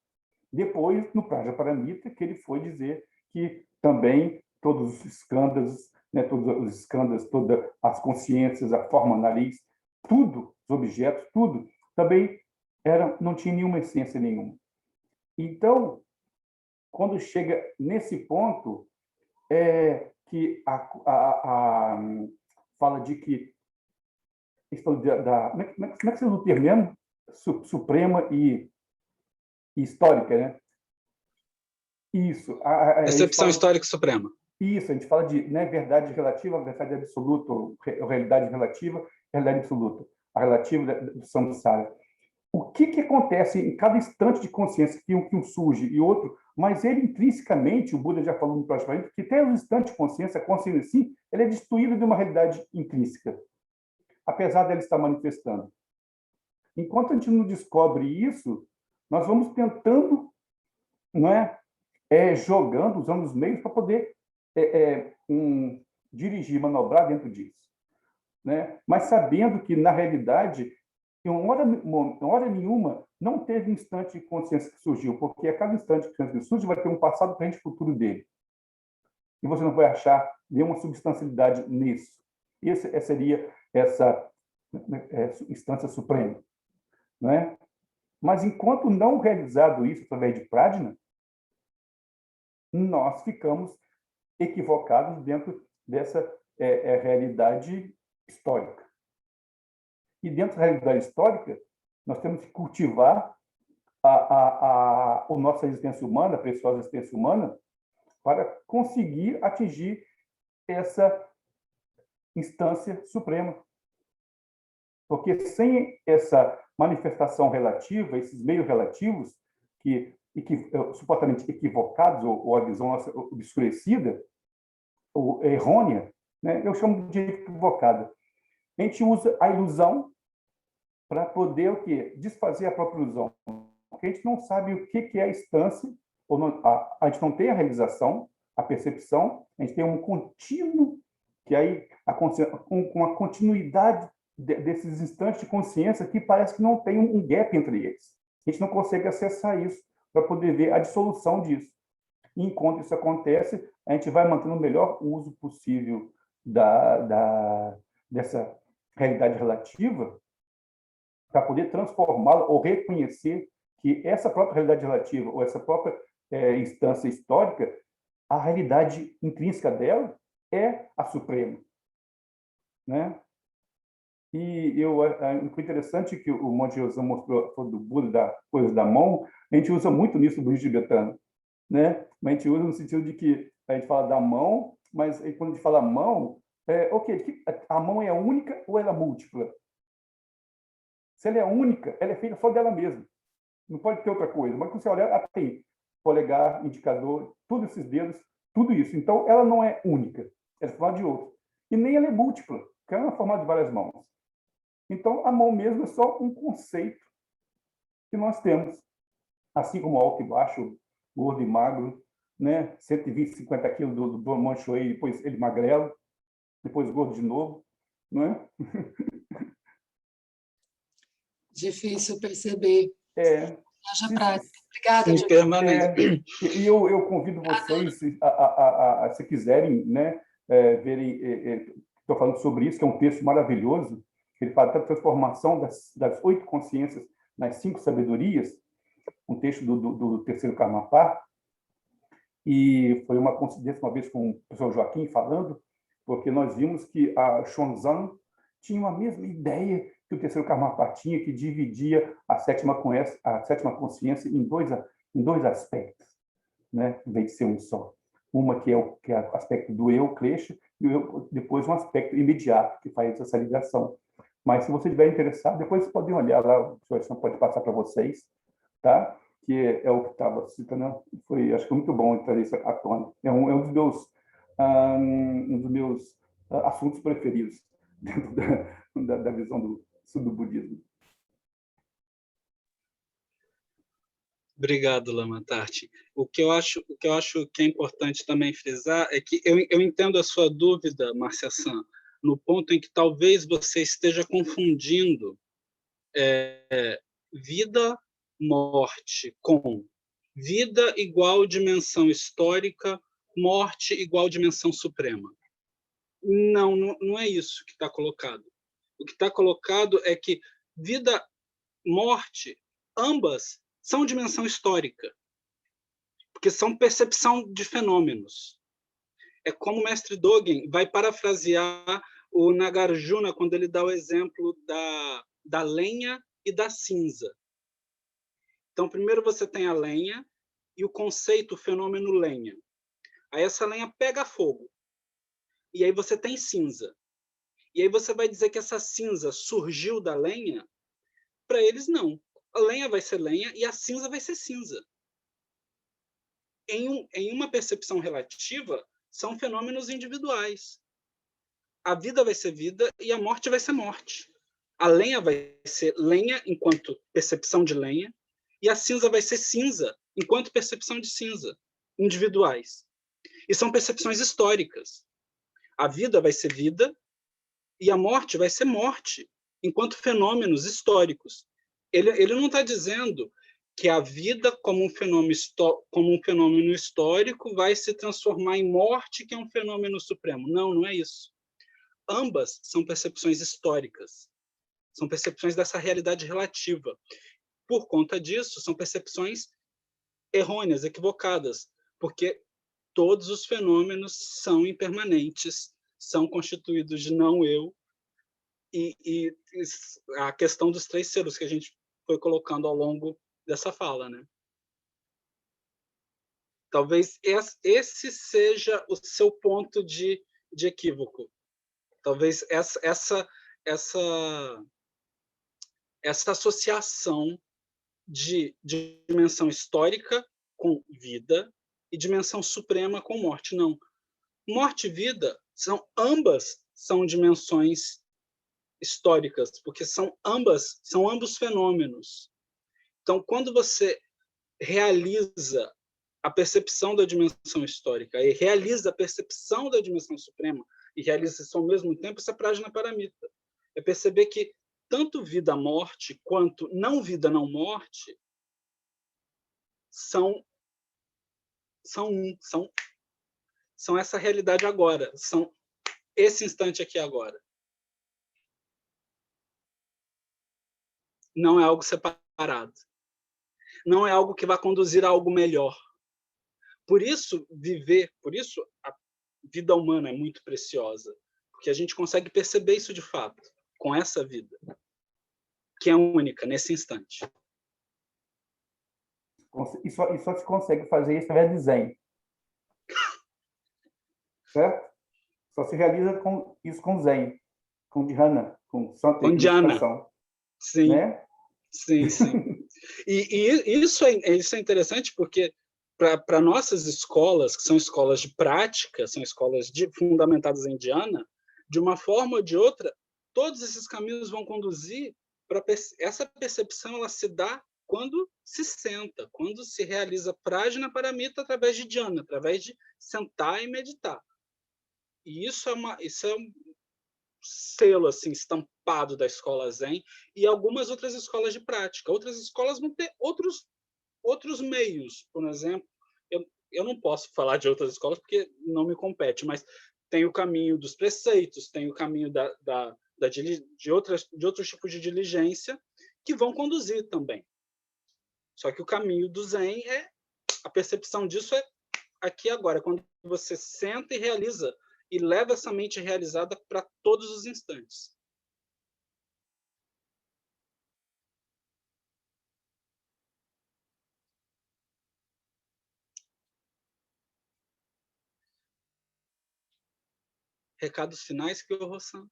Depois, no Prajaparamita, que ele foi dizer que também todos os skandhas, né, todas as consciências, a forma, nariz, tudo, os objetos, tudo, também não tinha nenhuma essência nenhuma. Então, quando chega nesse ponto, que fala de que como é que você usa o termo mesmo? Suprema e histórica, né? Isso. Percepção histórica suprema. Isso, a gente fala de, né, verdade relativa, verdade absoluta, ou realidade relativa, realidade absoluta, a relativa do samsara. O que acontece em cada instante de consciência que um surge e outro, mas ele intrinsecamente, o Buda já falou no Prajaparamita, que até o instante de consciência, a consciência em si, ele é destruído de uma realidade intrínseca, apesar dela estar manifestando. Enquanto a gente não descobre isso, Nós vamos tentando, não é, jogando, usando os meios para poder dirigir, manobrar dentro disso, né? Mas sabendo que, na realidade, em hora nenhuma, não teve instante de consciência que surgiu, porque a cada instante de consciência que surge vai ter um passado, presente e futuro dele. E você não vai achar nenhuma substancialidade nisso. Essa seria essa instância suprema, não é? Mas, enquanto não realizado isso através de Prajna, nós ficamos equivocados dentro dessa realidade histórica. E dentro da realidade histórica, nós temos que cultivar a nossa existência humana, a preciosa existência humana, para conseguir atingir essa instância suprema. Porque sem essa manifestação relativa, esses meios relativos, supostamente equivocados, ou a visão nossa obscurecida, ou errônea, né? Eu chamo de equivocada. A gente usa a ilusão para poder o quê? Desfazer a própria ilusão. Porque a gente não sabe o que é a instância, ou não, a gente não tem a realização, a percepção, a gente tem um contínuo, que aí, com a continuidade desses instantes de consciência que parece que não tem um gap entre eles. A gente não consegue acessar isso para poder ver a dissolução disso. E enquanto isso acontece, a gente vai mantendo o melhor uso possível dessa realidade relativa para poder transformá-la ou reconhecer que essa própria realidade relativa ou essa própria instância histórica, a realidade intrínseca dela é a suprema, né? E foi interessante que o Monte José mostrou do Buda, da coisa da mão. A gente usa muito nisso no budismo tibetano, né? Mas a gente usa no sentido de que a gente fala da mão, mas quando a gente fala mão, a mão é única ou ela é múltipla? Se ela é única, ela é feita só dela mesma. Não pode ter outra coisa. Mas quando você olha, ela tem polegar, indicador, todos esses dedos, tudo isso. Então, ela não é única. Ela é formada de outro. E nem ela é múltipla, porque ela é formada de várias mãos. Então, a mão mesmo é só um conceito que nós temos. Assim como alto e baixo, gordo e magro, né? 120, 50 quilos do Manchoei, depois ele magrelo, depois gordo de novo, não é? Difícil perceber. Haja prática. Obrigada, Impermanente. E eu convido vocês, se quiserem, né, verem, estou falando sobre isso, que é um texto maravilhoso, que ele fala da transformação das 8 consciências nas 5 sabedorias, um texto do terceiro Karmapa, e foi uma coincidência uma vez com o professor Joaquim falando, porque nós vimos que a Xuanzang tinha a mesma ideia que o terceiro Karmapa tinha, que dividia a sétima consciência em dois aspectos, né, em vez de ser um só. Uma que é o aspecto do eu, Klesha, e depois um aspecto imediato, que faz essa ligação. Mas, se você estiver interessado, depois vocês podem olhar lá, o professor pode passar para vocês, tá? Que é o que estava citando, acho que foi muito bom trazer isso à tona. É um dos meus assuntos preferidos dentro da visão do budismo. Obrigado, Lama Tarti. O que eu acho que é importante também frisar é que eu entendo a sua dúvida, Márcia San, no ponto em que talvez você esteja confundindo vida, morte com vida igual dimensão histórica, morte igual dimensão suprema. Não é isso que está colocado. O que está colocado é que vida, morte, ambas são dimensão histórica, porque são percepção de fenômenos. É como o mestre Dogen vai parafrasear o Nagarjuna quando ele dá o exemplo da lenha e da cinza. Então, primeiro você tem a lenha e o conceito, o fenômeno lenha. Aí essa lenha pega fogo. E aí você tem cinza. E aí você vai dizer que essa cinza surgiu da lenha? Para eles, não. A lenha vai ser lenha e a cinza vai ser cinza. Em uma percepção relativa, são fenômenos individuais. A vida vai ser vida e a morte vai ser morte. A lenha vai ser lenha enquanto percepção de lenha e a cinza vai ser cinza, enquanto percepção de cinza, individuais. E são percepções históricas. A vida vai ser vida e a morte vai ser morte, enquanto fenômenos históricos. Ele não está dizendo que a vida, como um fenômeno histórico, vai se transformar em morte, que é um fenômeno supremo. Não, não é isso. Ambas são percepções históricas. São percepções dessa realidade relativa. Por conta disso, são percepções errôneas, equivocadas, porque todos os fenômenos são impermanentes, são constituídos de não-eu, e a questão dos 3 selos que a gente foi colocando ao longo dessa fala, né? Talvez esse seja o seu ponto de equívoco. Talvez essa associação de dimensão histórica com vida e dimensão suprema com morte. Não. Morte e vida ambas são dimensões históricas, porque são ambos fenômenos. Então, quando você realiza a percepção da dimensão histórica e realiza a percepção da dimensão suprema e realiza isso ao mesmo tempo, isso é prajnaparamita. É perceber que tanto vida-morte quanto não vida, não morte são essa realidade agora, são esse instante aqui agora. Não é algo separado. Não é algo que vai conduzir a algo melhor. Por isso a vida humana é muito preciosa, porque a gente consegue perceber isso de fato, com essa vida, que é única nesse instante. E só se consegue fazer isso através de Zen. Certo? Só se realiza isso com Zen, com Dhyana, com Santa Meditação. Sim. Né? Sim, sim. E isso é interessante porque para nossas escolas, que são escolas de prática, são escolas fundamentadas em dhyana, de uma forma ou de outra, todos esses caminhos vão conduzir para essa percepção, ela se dá quando se senta, quando se realiza prajnaparamita através de dhyana, através de sentar e meditar. E isso é um selo assim estampado da escola Zen e algumas outras escolas de prática. Outras escolas vão ter outros meios. Por exemplo, eu não posso falar de outras escolas porque não me compete, mas tem o caminho dos preceitos, tem o caminho de outros tipos de diligência que vão conduzir também. Só que o caminho do Zen a percepção disso é aqui agora, quando você senta e realiza e leva essa mente realizada para todos os instantes. Recados finais, que o Rossan?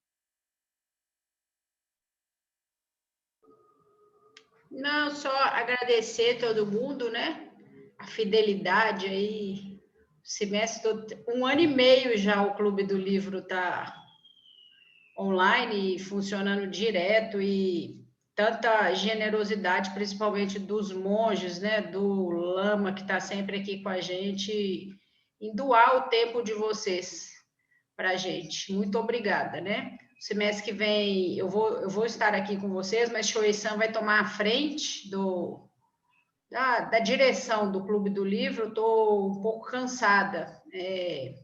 Não, só agradecer todo mundo, né? A fidelidade aí. Semestre todo, 1 ano e meio já o Clube do Livro está online, funcionando direto, e tanta generosidade, principalmente dos monges, né? Do Lama, que está sempre aqui com a gente, em doar o tempo de vocês para a gente. Muito obrigada, né? Semestre que vem eu vou estar aqui com vocês, mas Shoei-san vai tomar a frente da direção do Clube do Livro. Estou um pouco cansada.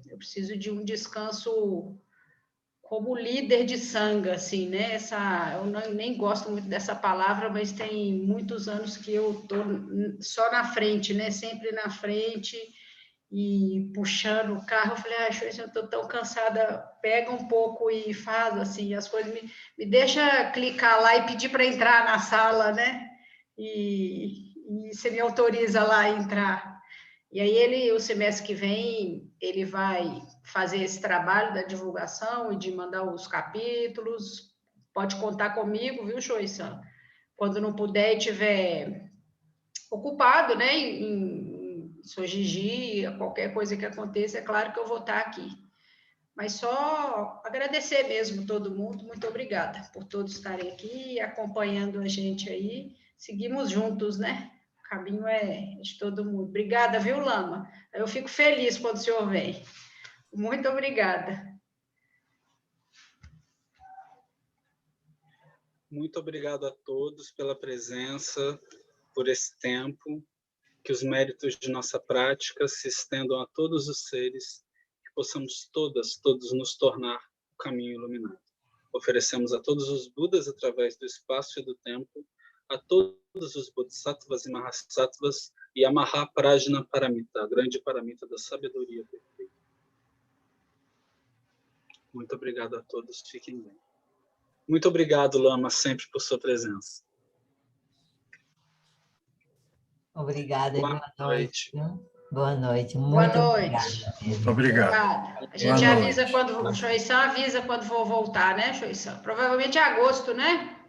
Eu preciso de um descanso como líder de sangha, assim, né? Eu nem gosto muito dessa palavra, mas tem muitos anos que eu estou só na frente, né? Sempre na frente e puxando o carro. Eu falei, eu estou tão cansada, pega um pouco e faz, assim, as coisas, me deixa clicar lá e pedir para entrar na sala, né? E você me autoriza lá a entrar. E aí o semestre que vem, ele vai fazer esse trabalho da divulgação e de mandar os capítulos. Pode contar comigo, viu, Shoei-san? Quando não puder e estiver ocupado, né, em Sojiji, qualquer coisa que aconteça, é claro que eu vou estar aqui. Mas só agradecer mesmo todo mundo. Muito obrigada por todos estarem aqui, acompanhando a gente aí. Seguimos juntos, né? caminho é de todo mundo. Obrigada, viu, Lama? Eu fico feliz quando o senhor vem. Muito obrigada. Muito obrigado a todos pela presença, por esse tempo. Que os méritos de nossa prática se estendam a todos os seres, que possamos todos nos tornar o caminho iluminado. Oferecemos a todos os Budas, através do espaço e do tempo, a todos os Bodhisattvas e Mahasattvas e a Mahaprajna Paramita, a grande paramita da sabedoria perfeita. Muito obrigado a todos, fiquem bem. Muito obrigado, Lama, sempre por sua presença. Obrigada e boa noite. Boa noite. Boa noite. Obrigado. A gente avisa quando... O Shoisan avisa quando for voltar, né, Shoisan? Provavelmente em agosto, né?